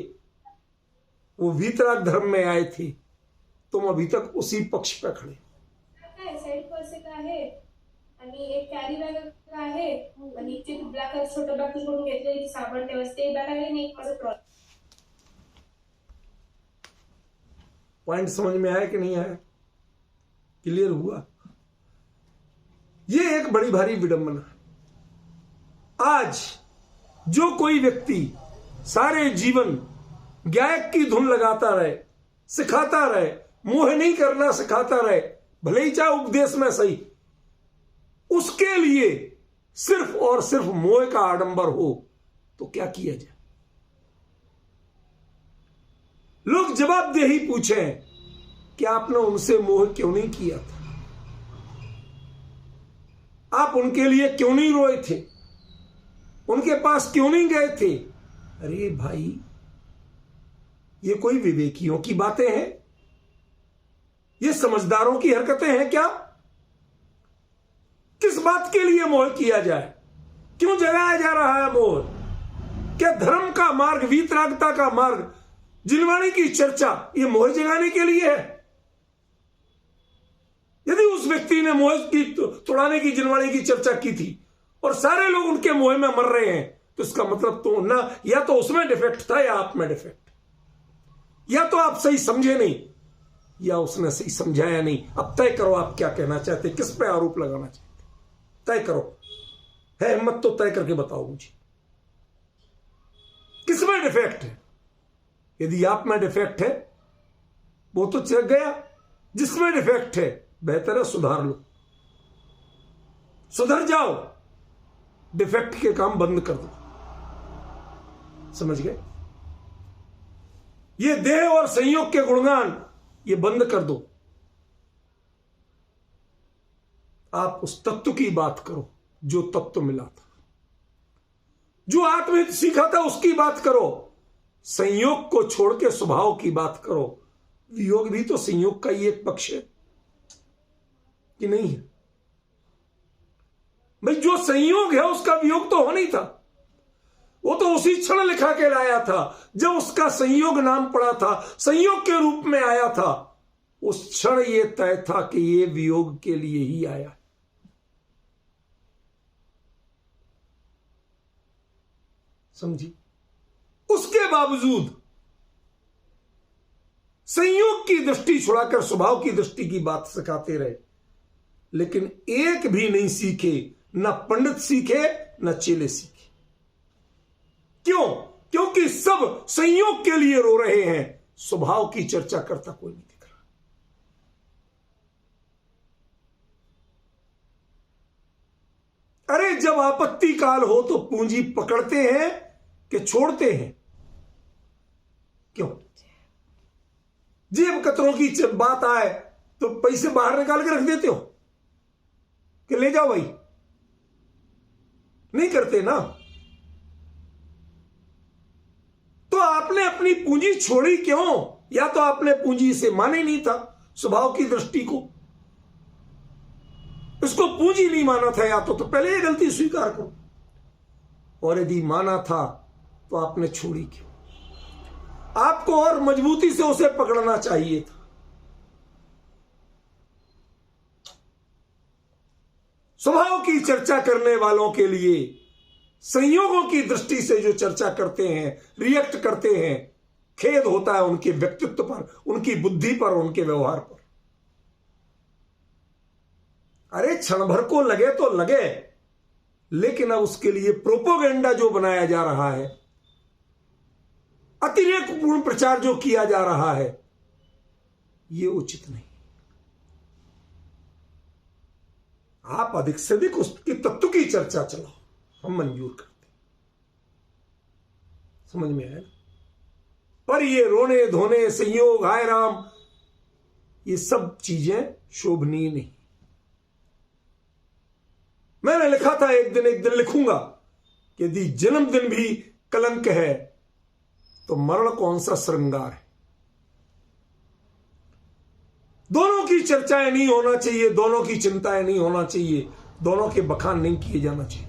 वो वीतराग धर्म में आए थे, तुम अभी तक उसी पक्ष पे खड़े। साइड पर्से का आहे आणि एक कॅरी बॅग का आहे आणि ते ब्लॅक छोटं बॅग सोडून घेतले की साबण ठेवायचं ते बॅग आहे आणि एक माझं ट्रॉली। पॉइंट समझ में आया कि नहीं आया? क्लियर हुआ? ये एक बड़ी भारी विडंबना है। आज जो कोई व्यक्ति सारे जीवन गायक की धुन लगाता रहे, सिखाता रहे, मोह नहीं करना सिखाता रहे, भले ही चाहे उपदेश में सही, उसके लिए सिर्फ और सिर्फ मोह का आडंबर हो तो क्या किया जाए? लोग जवाबदेही पूछें कि आपने उनसे मोह क्यों नहीं किया था, आप उनके लिए क्यों नहीं रोए थे, उनके पास क्यों नहीं गए थे? अरे भाई, ये कोई विवेकियों की बातें हैं? ये समझदारों की हरकतें हैं क्या? किस बात के लिए मोह किया जाए? क्यों जगाया जा रहा है मोह? क्या धर्म का मार्ग, वीतरागता का मार्ग, जिनवाणी की चर्चा, ये मोह जगाने के लिए है? यदि उस व्यक्ति ने मोह की तोड़ाने की, जिनवाणी की चर्चा की थी और सारे लोग उनके मोह में मर रहे हैं, तो इसका मतलब तो ना, या तो उसमें डिफेक्ट था या आप में डिफेक्ट, या तो आप सही समझे नहीं या उसने सही समझाया नहीं। अब तय करो आप क्या कहना चाहते, किस पे आरोप लगाना चाहते, तय करो। है हिम्मत तो तय करके बताओ मुझे, किसमें डिफेक्ट है? यदि आप में डिफेक्ट है वो तो चल गया, जिसमें डिफेक्ट है बेहतर है सुधार लो, सुधर जाओ, डिफेक्ट के काम बंद कर दो। समझ गए? ये देह और संयोग के गुणगान ये बंद कर दो। आप उस तत्व की बात करो जो तत्व मिला था, जो आत्महित सीखा था उसकी बात करो। संयोग को छोड़ के स्वभाव की बात करो। वियोग भी तो संयोग का ही एक पक्ष है कि नहीं है भाई? जो संयोग है उसका वियोग तो होना ही था। वो तो उसी क्षण लिखा के लाया था जब उसका संयोग नाम पड़ा था, संयोग के रूप में आया था। उस क्षण ये तय था कि ये वियोग के लिए ही आया। समझी? उसके बावजूद संयोग की दृष्टि छुड़ाकर स्वभाव की दृष्टि की बात सिखाते रहे, लेकिन एक भी नहीं सीखे, न पंडित सीखे न चेले सीखे। क्यों? क्योंकि सब संयोग के लिए रो रहे हैं, स्वभाव की चर्चा करता कोई नहीं दिख रहा। अरे जब आपत्ति काल हो तो पूंजी पकड़ते हैं कि छोड़ते हैं? क्यों? जेब कतरों की बात आए तो पैसे बाहर निकाल के रख देते हो कि ले जाओ भाई? नहीं करते ना। तो आपने अपनी पूंजी छोड़ी क्यों? या तो आपने पूंजी से माने नहीं था, स्वभाव की दृष्टि को, इसको पूंजी नहीं माना था, या तो पहले ये गलती स्वीकार करो। और यदि माना था तो आपने छोड़ी क्यों? आपको और मजबूती से उसे पकड़ना चाहिए था। स्वभाव की चर्चा करने वालों के लिए संयोगों की दृष्टि से जो चर्चा करते हैं, रिएक्ट करते हैं, खेद होता है उनके व्यक्तित्व पर, उनकी बुद्धि पर, उनके व्यवहार पर। अरे क्षण भर को लगे तो लगे, लेकिन अब उसके लिए प्रोपोगेंडा जो बनाया जा रहा है, अतिरेकपूर्ण प्रचार जो किया जा रहा है, यह उचित नहीं। आप अधिक से अधिक उसके तत्व की चर्चा चलाओ, हम मंजूर करते। समझ में आया? पर ये रोने धोने, संयोग, हाय राम, ये सब चीजें शोभनीय नहीं। मैंने लिखा था एक दिन लिखूंगा कि यदि जन्मदिन भी कलंक है तो मरण कौन सा श्रृंगार है। दोनों की चर्चाएं नहीं होना चाहिए, दोनों की चिंताएं नहीं होना चाहिए, दोनों के बखान नहीं किए जाना चाहिए।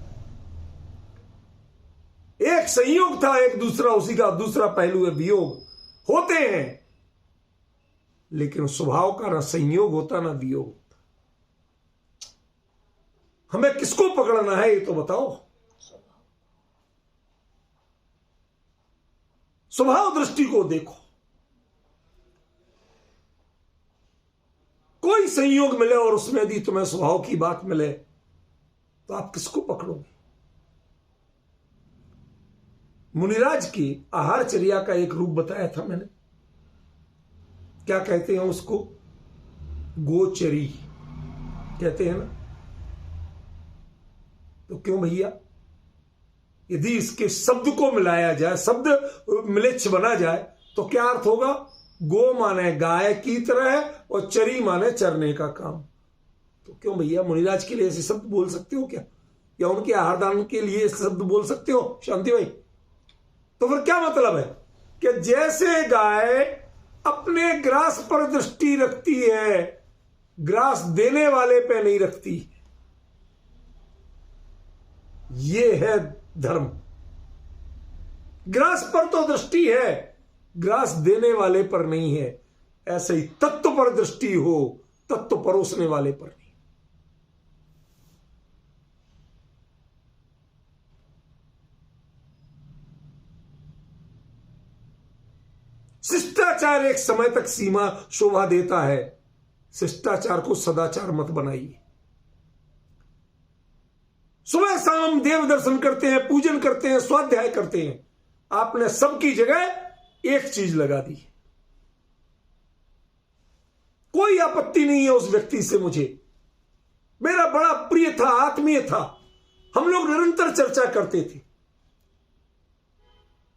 एक संयोग था, एक दूसरा उसी का दूसरा पहलू है वियोग। होते हैं, लेकिन स्वभाव का ना संयोग होता ना वियोग होता। हमें किसको पकड़ना है ये तो बताओ। स्वभाव दृष्टि को देखो। कोई संयोग मिले और उसमें यदि तुम्हें स्वभाव की बात मिले तो आप किसको पकड़ोगे? मुनिराज की आहारचर्या का एक रूप बताया था मैंने। क्या कहते हैं उसको? गोचरी कहते हैं ना। तो क्यों भैया? यदि इसके शब्द को मिलाया जाए, शब्द मिलेच्छ बना जाए, तो क्या अर्थ होगा? गो माने गाय की तरह और चरी माने चरने का काम। तो क्यों भैया मुनिराज के लिए ऐसे शब्द बोल सकते हो क्या? या उनके आहारदान के लिए ऐसे शब्द बोल सकते हो शांति भाई? तो फिर क्या मतलब है कि जैसे गाय अपने ग्रास पर दृष्टि रखती है, ग्रास देने वाले पे नहीं रखती। ये है धर्म। ग्रास पर तो दृष्टि है, ग्रास देने वाले पर नहीं है। ऐसे ही तत्व पर दृष्टि हो, तत्व परोसने वाले पर नहीं। शिष्टाचार एक समय तक सीमा शोभा देता है। शिष्टाचार को सदाचार मत बनाइए। सुबह शाम देव दर्शन करते हैं, पूजन करते हैं, स्वाध्याय करते हैं। आपने सबकी जगह एक चीज लगा दी। कोई आपत्ति नहीं है उस व्यक्ति से। मुझे मेरा बड़ा प्रिय था, आत्मीय था। हम लोग निरंतर चर्चा करते थे।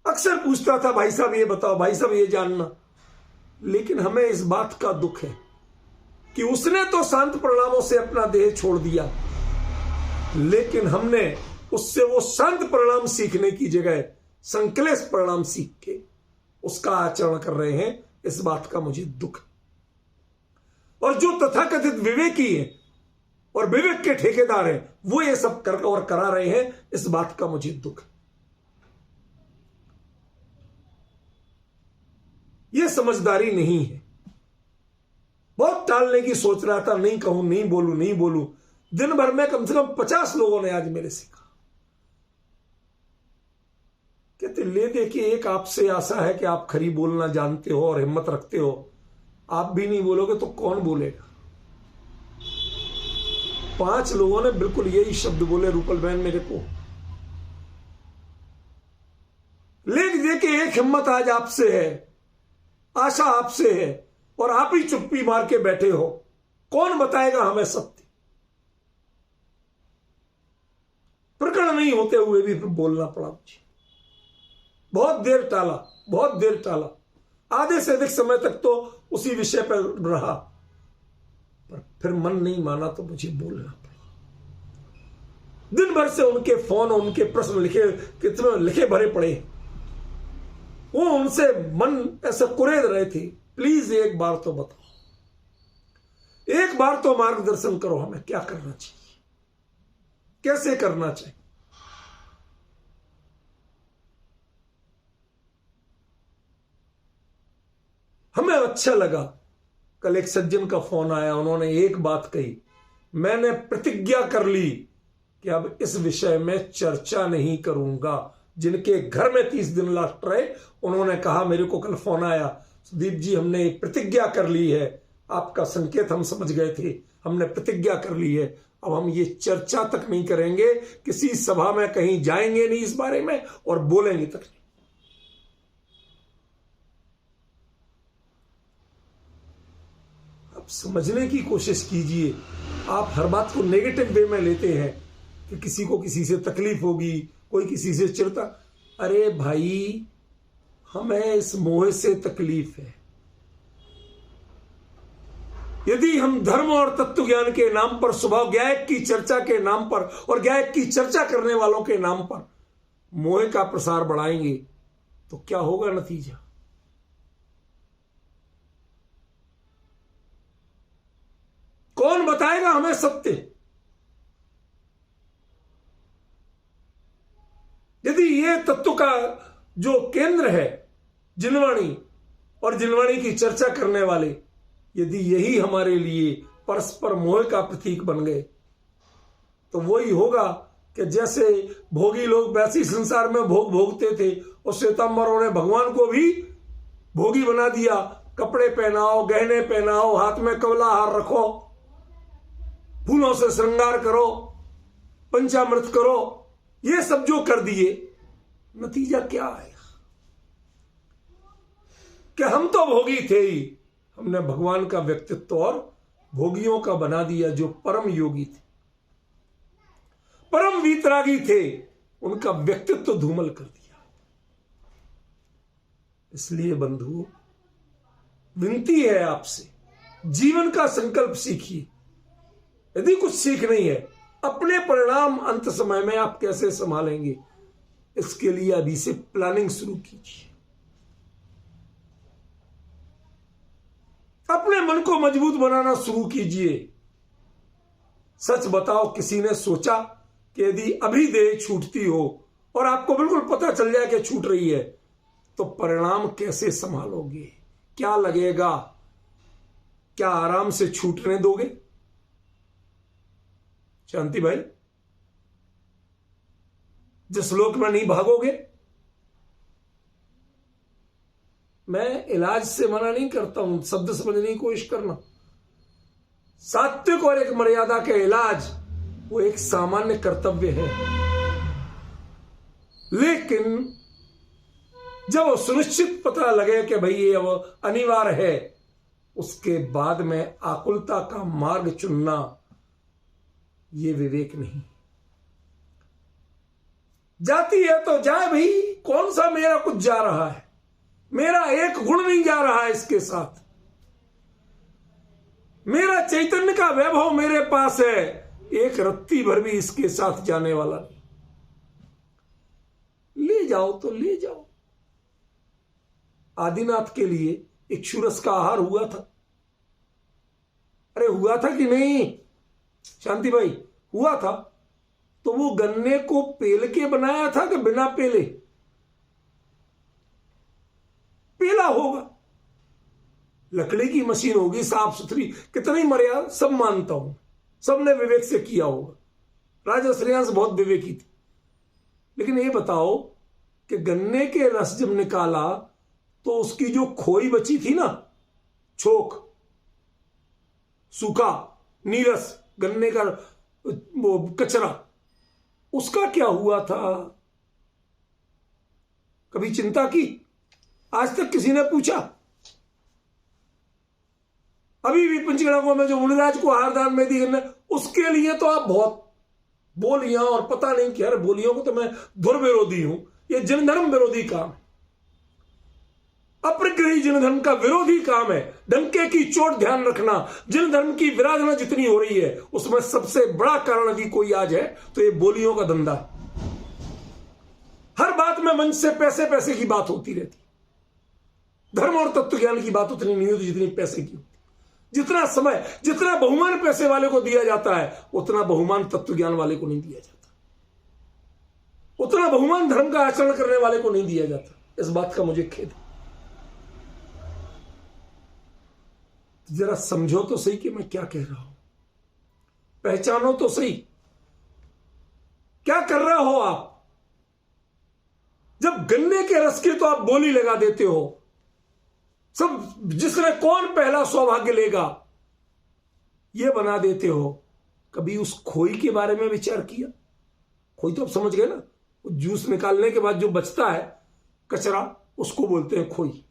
अक्सर पूछता था, भाई साहब ये बताओ, भाई साहब ये जानना। लेकिन हमें इस बात का दुख है कि उसने तो शांत प्रणामों से अपना देह छोड़ दिया, लेकिन हमने उससे वो शांत प्रणाम सीखने की जगह संकलेश प्रणाम सीख के उसका आचरण कर रहे हैं। इस बात का मुझे दुख है। और जो तथाकथित विवेकी हैं और विवेक के ठेकेदार हैं, वो ये सब कर और करा रहे हैं। इस बात का मुझे दुख है। यह समझदारी नहीं है। बहुत टालने की सोच रहा था, नहीं कहूं, नहीं बोलूं, नहीं बोलूं। दिन भर में कम से कम 50 लोगों ने आज मेरे से कहा। कहते ले देखिए, एक आपसे आशा है कि आप खरी बोलना जानते हो और हिम्मत रखते हो, आप भी नहीं बोलोगे तो कौन बोलेगा। 5 लोगों ने बिल्कुल यही शब्द बोले रूपल बहन मेरे को। लेख देखिए, एक हिम्मत आज आपसे है, आशा आपसे है, और आप ही चुप्पी मार के बैठे हो। कौन बताएगा हमें सत्य। प्रकरण नहीं होते हुए भी बोलना पड़ा मुझे। बहुत देर टाला, बहुत देर टाला, आधे से अधिक समय तक तो उसी विषय पर रहा, पर फिर मन नहीं माना तो मुझे बोलना पड़ा। दिन भर से उनके फोन, उनके प्रश्न लिखे, कितने लिखे भरे पड़े, वो उनसे मन ऐसा कुरेद रहे थे, प्लीज एक बार तो बताओ, एक बार तो मार्गदर्शन करो, हमें क्या करना चाहिए, कैसे करना चाहिए। हमें अच्छा लगा, कल एक सज्जन का फोन आया, उन्होंने एक बात कही, मैंने प्रतिज्ञा कर ली कि अब इस विषय में चर्चा नहीं करूंगा। जिनके घर में 30 दिन लास्ट रहे, उन्होंने कहा, मेरे को कल फोन आया, सुदीप जी हमने प्रतिज्ञा कर ली है, आपका संकेत हम समझ गए थे, हमने प्रतिज्ञा कर ली है, अब हम ये चर्चा तक नहीं करेंगे, किसी सभा में कहीं जाएंगे नहीं इस बारे में, और बोलेंगे तक नहीं। अब समझने की कोशिश कीजिए। आप हर बात को नेगेटिव वे में लेते हैं कि किसी को किसी से तकलीफ होगी, कोई किसी से चिढ़ता। अरे भाई, हमें इस मोह से तकलीफ है। यदि हम धर्म और तत्व ज्ञान के नाम पर, स्वभाव ज्ञायक की चर्चा के नाम पर और ज्ञायक की चर्चा करने वालों के नाम पर मोह का प्रसार बढ़ाएंगे तो क्या होगा नतीजा। कौन बताएगा हमें सत्य। यदि ये तत्व का जो केंद्र है जिनवाणी और जिनवाणी की चर्चा करने वाले, यदि यही हमारे लिए परस्पर मोह का प्रतीक बन गए, तो वही होगा कि जैसे भोगी लोग वैसे संसार में भोग भोगते थे, और श्वेतांबरों ने भगवान को भी भोगी बना दिया। कपड़े पहनाओ, गहने पहनाओ, हाथ में कवला हार रखो, फूलों से श्रृंगार करो, पंचामृत करो, ये सब जो कर दिए, नतीजा क्या आएगा कि हम तो भोगी थे ही, हमने भगवान का व्यक्तित्व और भोगियों का बना दिया। जो परम योगी थे, परम वीतरागी थे, उनका व्यक्तित्व धूमल कर दिया। इसलिए बंधुओं, विनती है आपसे, जीवन का संकल्प सीखिए। यदि कुछ सीख नहीं है, अपने परिणाम अंत समय में आप कैसे संभालेंगे, इसके लिए अभी से प्लानिंग शुरू कीजिए। अपने मन को मजबूत बनाना शुरू कीजिए। सच बताओ, किसी ने सोचा कि यदि अभी देह छूटती हो और आपको बिल्कुल पता चल जाए कि छूट रही है, तो परिणाम कैसे संभालोगे, क्या लगेगा, क्या आराम से छूटने दोगे। शांति भाई, जिस लोक में नहीं भागोगे। मैं इलाज से मना नहीं करता हूं, शब्द समझने की कोशिश करना। सात्विक और एक मर्यादा के इलाज वो एक सामान्य कर्तव्य है, लेकिन जब वो सुनिश्चित पता लगे कि भाई ये अब अनिवार्य है, उसके बाद में आकुलता का मार्ग चुनना ये विवेक नहीं। जाती है तो जाए भाई, कौन सा मेरा कुछ जा रहा है, मेरा एक गुण नहीं जा रहा है इसके साथ, मेरा चैतन्य का वैभव मेरे पास है, एक रत्ती भर भी इसके साथ जाने वाला नहीं। ले जाओ तो ले जाओ। आदिनाथ के लिए इक्षुरस का आहार हुआ था। अरे हुआ था कि नहीं शांति भाई, हुआ था। तो वो गन्ने को पेल के बनाया था कि बिना पेले? पेला होगा। लकड़ी की मशीन होगी, साफ सुथरी, कितनी मर्यादा, सब मानता हूं, सबने विवेक से किया होगा। राजा श्रेयांश बहुत विवेकी थी। लेकिन ये बताओ कि गन्ने के रस जब निकाला तो उसकी जो खोई बची थी ना, छोक, सूखा नीरस गन्ने का वो कचरा, उसका क्या हुआ था? कभी चिंता की? आज तक किसी ने पूछा? अभी भी पंचगढ़ा में जो मुनिराज को हारदान में दी गन्ने, उसके लिए तो आप बहुत बोलियां और पता नहीं क्या, बोलियों को तो मैं धुर विरोधी हूं। ये जनधर्म विरोधी काम, अप्रगृही जनधर्म का विरोधी काम है। डंके की चोट ध्यान रखना, जनधर्म की विराधना जितनी हो रही है उसमें सबसे बड़ा कारण अभी कोई आज है तो ये बोलियों का धंधा। हर बात में मंच से पैसे पैसे की बात होती रहती, धर्म और तत्व ज्ञान की बात उतनी नहीं होती जितनी पैसे की होती। जितना समय, जितना बहुमान पैसे वाले को दिया जाता है उतना बहुमान तत्व ज्ञान वाले को नहीं दिया जाता, उतना बहुमान धर्म का आचरण करने वाले को नहीं दिया जाता। इस बात का मुझे खेद है। जरा समझो तो सही कि मैं क्या कह रहा हूं, पहचानो तो सही क्या कर रहे हो आप। जब गन्ने के रस की तो आप बोली लगा देते हो, सब जिसने कौन पहला सौभाग्य लेगा ये बना देते हो। कभी उस खोई के बारे में विचार किया? खोई तो आप समझ गए ना, जूस निकालने के बाद जो बचता है कचरा, उसको बोलते हैं खोई।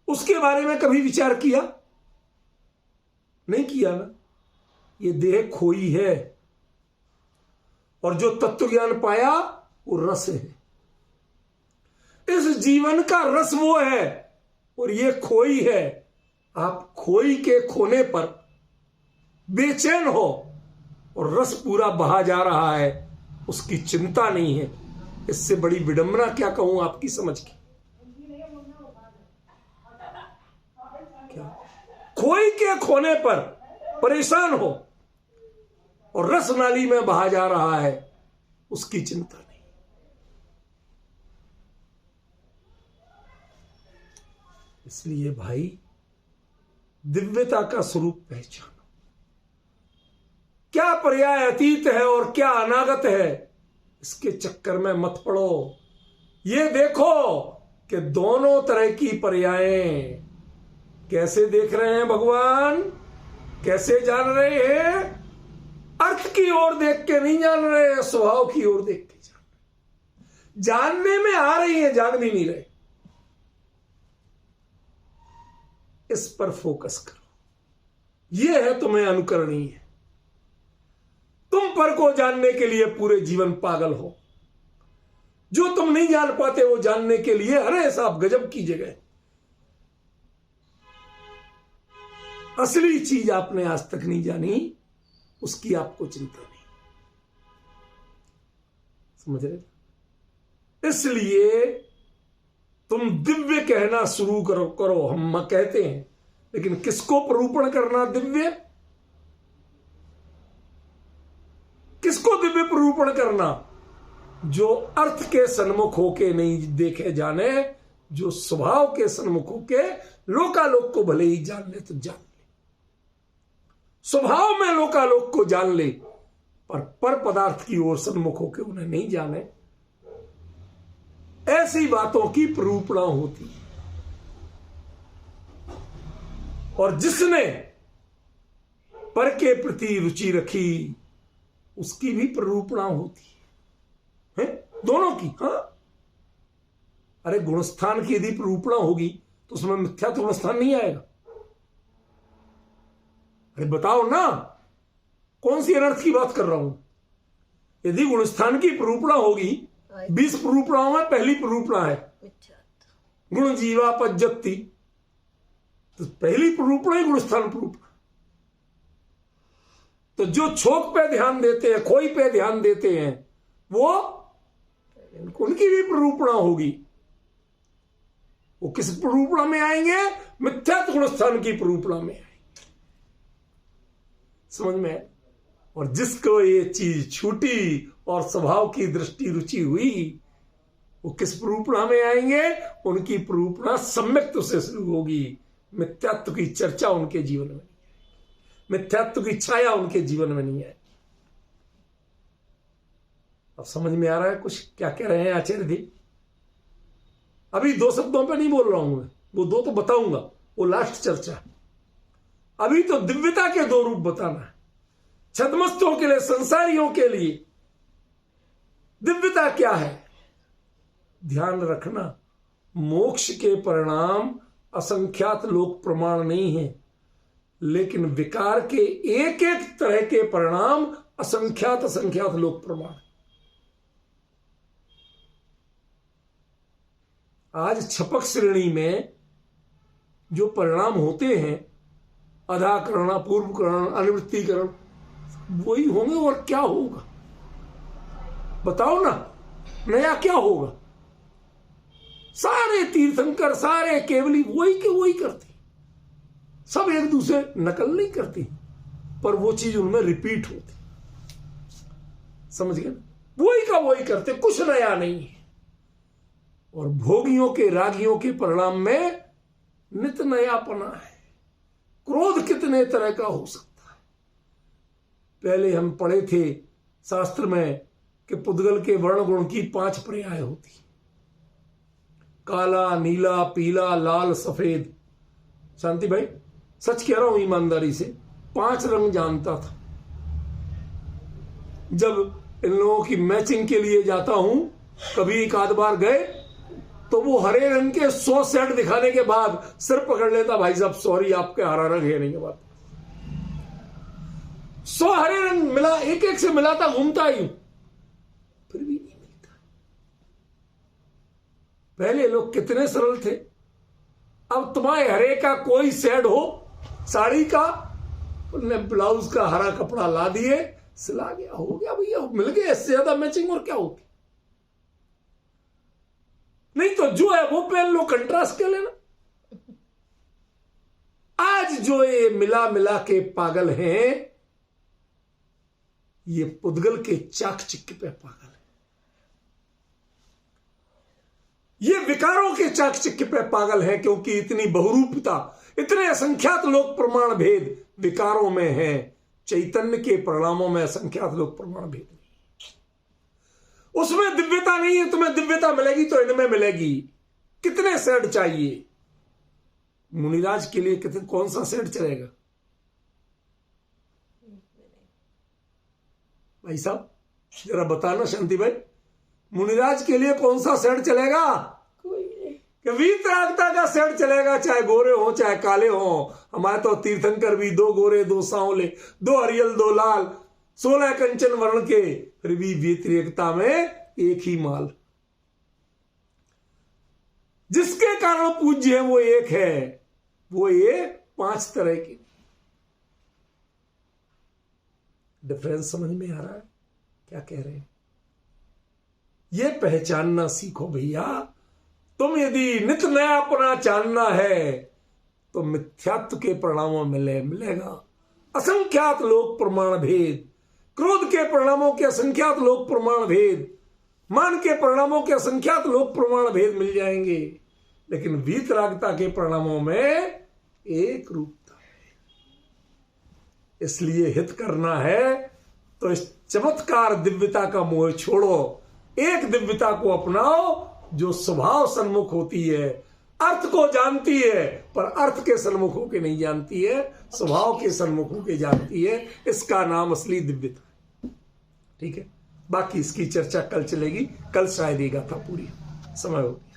उसके बारे में कभी विचार किया? नहीं किया ना। ये देह खोई है और जो तत्व ज्ञान पाया वो रस है। इस जीवन का रस वो है और ये खोई है। आप खोई के खोने पर बेचैन हो और रस पूरा बहा जा रहा है, उसकी चिंता नहीं है। इससे बड़ी विडंबना क्या कहूं आपकी समझ की। क्या खोई के खोने पर परेशान हो और रस नाली में बहा जा रहा है, उसकी चिंता नहीं। इसलिए भाई दिव्यता का स्वरूप पहचानो। क्या पर्याय अतीत है और क्या अनागत है, इसके चक्कर में मत पड़ो। ये देखो कि दोनों तरह की पर्यायें कैसे देख रहे हैं भगवान, कैसे जान रहे हैं। अर्थ की ओर देख के नहीं जान रहे हैं, स्वभाव की ओर देख के जान रहे। जानने में आ रही है, जान भी नहीं रहे। इस पर फोकस करो। यह है तुम्हें अनुकरणीय। तुम पर को जानने के लिए पूरे जीवन पागल हो। जो तुम नहीं जान पाते वो जानने के लिए अरे साहब गजब की जगह। असली चीज आपने आज तक नहीं जानी, उसकी आपको चिंता नहीं। समझ रहे? इसलिए तुम दिव्य कहना शुरू करो। हम कहते हैं, लेकिन किसको प्ररूपण करना दिव्य? किसको दिव्य प्ररूपण करना? जो अर्थ के सन्मुख होके नहीं देखे जाने, जो स्वभाव के सन्मुख होके लोकालोक को भले ही जान ले तो जान ले, स्वभाव में लोकालोक को जान ले, पर पदार्थ की ओर सन्मुख होके उन्हें नहीं जाने। ऐसी बातों की प्ररूपणा होती है। और जिसने पर के प्रति रुचि रखी उसकी भी प्ररूपणा होती है, दोनों की। हाँ, अरे गुणस्थान की यदि प्ररूपणा होगी तो उसमें मिथ्या तो गुणस्थान नहीं आएगा। अरे बताओ ना, कौन सी अनर्थ की बात कर रहा हूं। यदि गुणस्थान की प्ररूपणा होगी, 20 प्ररूपणाओं में पहली प्ररूपणा है गुण जीवा पज्जति, तो पहली प्ररूपणा ही गुणस्थान प्ररूपणा। तो जो छोक पे ध्यान देते हैं, खोई पे ध्यान देते हैं, वो उनकी भी प्ररूपणा होगी। वो किस प्ररूपणा में आएंगे? मिथ्यात्व गुणस्थान की प्ररूपणा में आएंगे। समझ में? और जिसको ये चीज छूटी और स्वभाव की दृष्टि रुचि हुई, वो किस प्रूपणा में आएंगे? उनकी प्रूपणा सम्यक्त से शुरू होगी। मिथ्यात्व की चर्चा उनके जीवन में नहीं है, मिथ्यात्व की छाया उनके जीवन में नहीं है। अब समझ में आ रहा है कुछ क्या कह रहे हैं आचार्य जी? अभी 2 शब्दों पे नहीं बोल रहा हूं मैं, वो 2 तो बताऊंगा, वो लास्ट चर्चा है। अभी तो दिव्यता के 2 रूप बताना है। छद्मस्तों के लिए, संसारियों के लिए दिव्यता क्या है? ध्यान रखना, मोक्ष के परिणाम असंख्यात लोक प्रमाण नहीं है, लेकिन विकार के एक एक तरह के परिणाम असंख्यात असंख्यात लोक प्रमाण। आज छपक श्रेणी में जो परिणाम होते हैं, अधाकरण, अपूर्वकरण, अनुवृत्तिकरण, वही होंगे और क्या होगा? बताओ ना, नया क्या होगा? सारे तीर्थंकर, सारे केवली वही के वही करते, सब एक दूसरे नकल नहीं करती, पर वो चीज उनमें रिपीट होती। समझ गए? वही का वही करते, कुछ नया नहीं है। और भोगियों के, रागियों के परिणाम में नित नयापना है। क्रोध कितने तरह का हो सकता है? पहले हम पढ़े थे शास्त्र में कि पुद्गल के वर्ण गुण की 5 पर्याय होती, काला, नीला, पीला, लाल, सफेद। शांति भाई, सच कह रहा हूं ईमानदारी से, 5 रंग जानता था। जब इन लोगों की मैचिंग के लिए जाता हूं, कभी एक आध बार गए, तो वो हरे रंग के 100 सेट दिखाने के बाद सिर पकड़ लेता, भाई साहब सॉरी, आपके हरा रंग है नहीं। के बाद 100 हरे रंग मिला, एक एक से मिलाता घूमता ही, फिर भी नहीं मिलता। पहले लोग कितने सरल थे। अब तुम्हारे हरे का कोई सेट हो, साड़ी का, उनने ब्लाउज का हरा कपड़ा ला दिए, सिला गया, हो गया भैया, मिल गया। इससे ज्यादा मैचिंग और क्या होगी? नहीं तो जो है वो पहन लो, कंट्रास्ट कर लेना। आज जो ये मिला मिला के पागल हैं, ये पुद्गल के चाकचिक्य पे पागल है। ये विकारों के चाकचिक्य पे पागल है, क्योंकि इतनी बहुरूपता, इतने असंख्यात लोक प्रमाण भेद विकारों में है। चैतन्य के परिणामों में असंख्यात लोक प्रमाण भेद नहीं, उसमें दिव्यता नहीं है। तुम्हें दिव्यता मिलेगी तो इनमें मिलेगी। कितने सेट चाहिए? मुनिराज के लिए कितने, कौन सा सेट चलेगा भाई साहब? जरा बताना शांति भाई, मुनिराज के लिए कौन सा सेट चलेगा? कि वीतरागता का सेट चलेगा, चाहे गोरे हो चाहे काले हो। हमारे तो तीर्थंकर भी 2 गोरे 2 सांवले, 2 हरियल 2 लाल, 16 कंचन वर्ण के, फिर भी वीतरागता में एक ही माल। जिसके कारण पूज्य है वो एक है, वो ये 5 तरह की। डिफरेंस समझ में आ रहा है क्या कह रहे हैं? ये पहचानना सीखो भैया। तुम यदि नित नया अपना जानना है तो मिथ्यात्व के परिणामों में मिलेगा असंख्यात लोक प्रमाण भेद। क्रोध के परिणामों के असंख्यात लोक प्रमाण भेद, मान के परिणामों के असंख्यात लोक प्रमाण भेद मिल जाएंगे, लेकिन वीतरागता के परिणामों में एक रूपता है। इसलिए हित करना है तो इस चमत्कार दिव्यता का मोह छोड़ो, एक दिव्यता को अपनाओ जो स्वभाव सन्मुख होती है, अर्थ को जानती है, पर अर्थ के सन्मुख होके नहीं जानती है, स्वभाव के सन्मुख होके जानती है। इसका नाम असली दिव्यता है। ठीक है, बाकी इसकी चर्चा कल चलेगी। कल शायद ये गाथा पूरी समय होगी।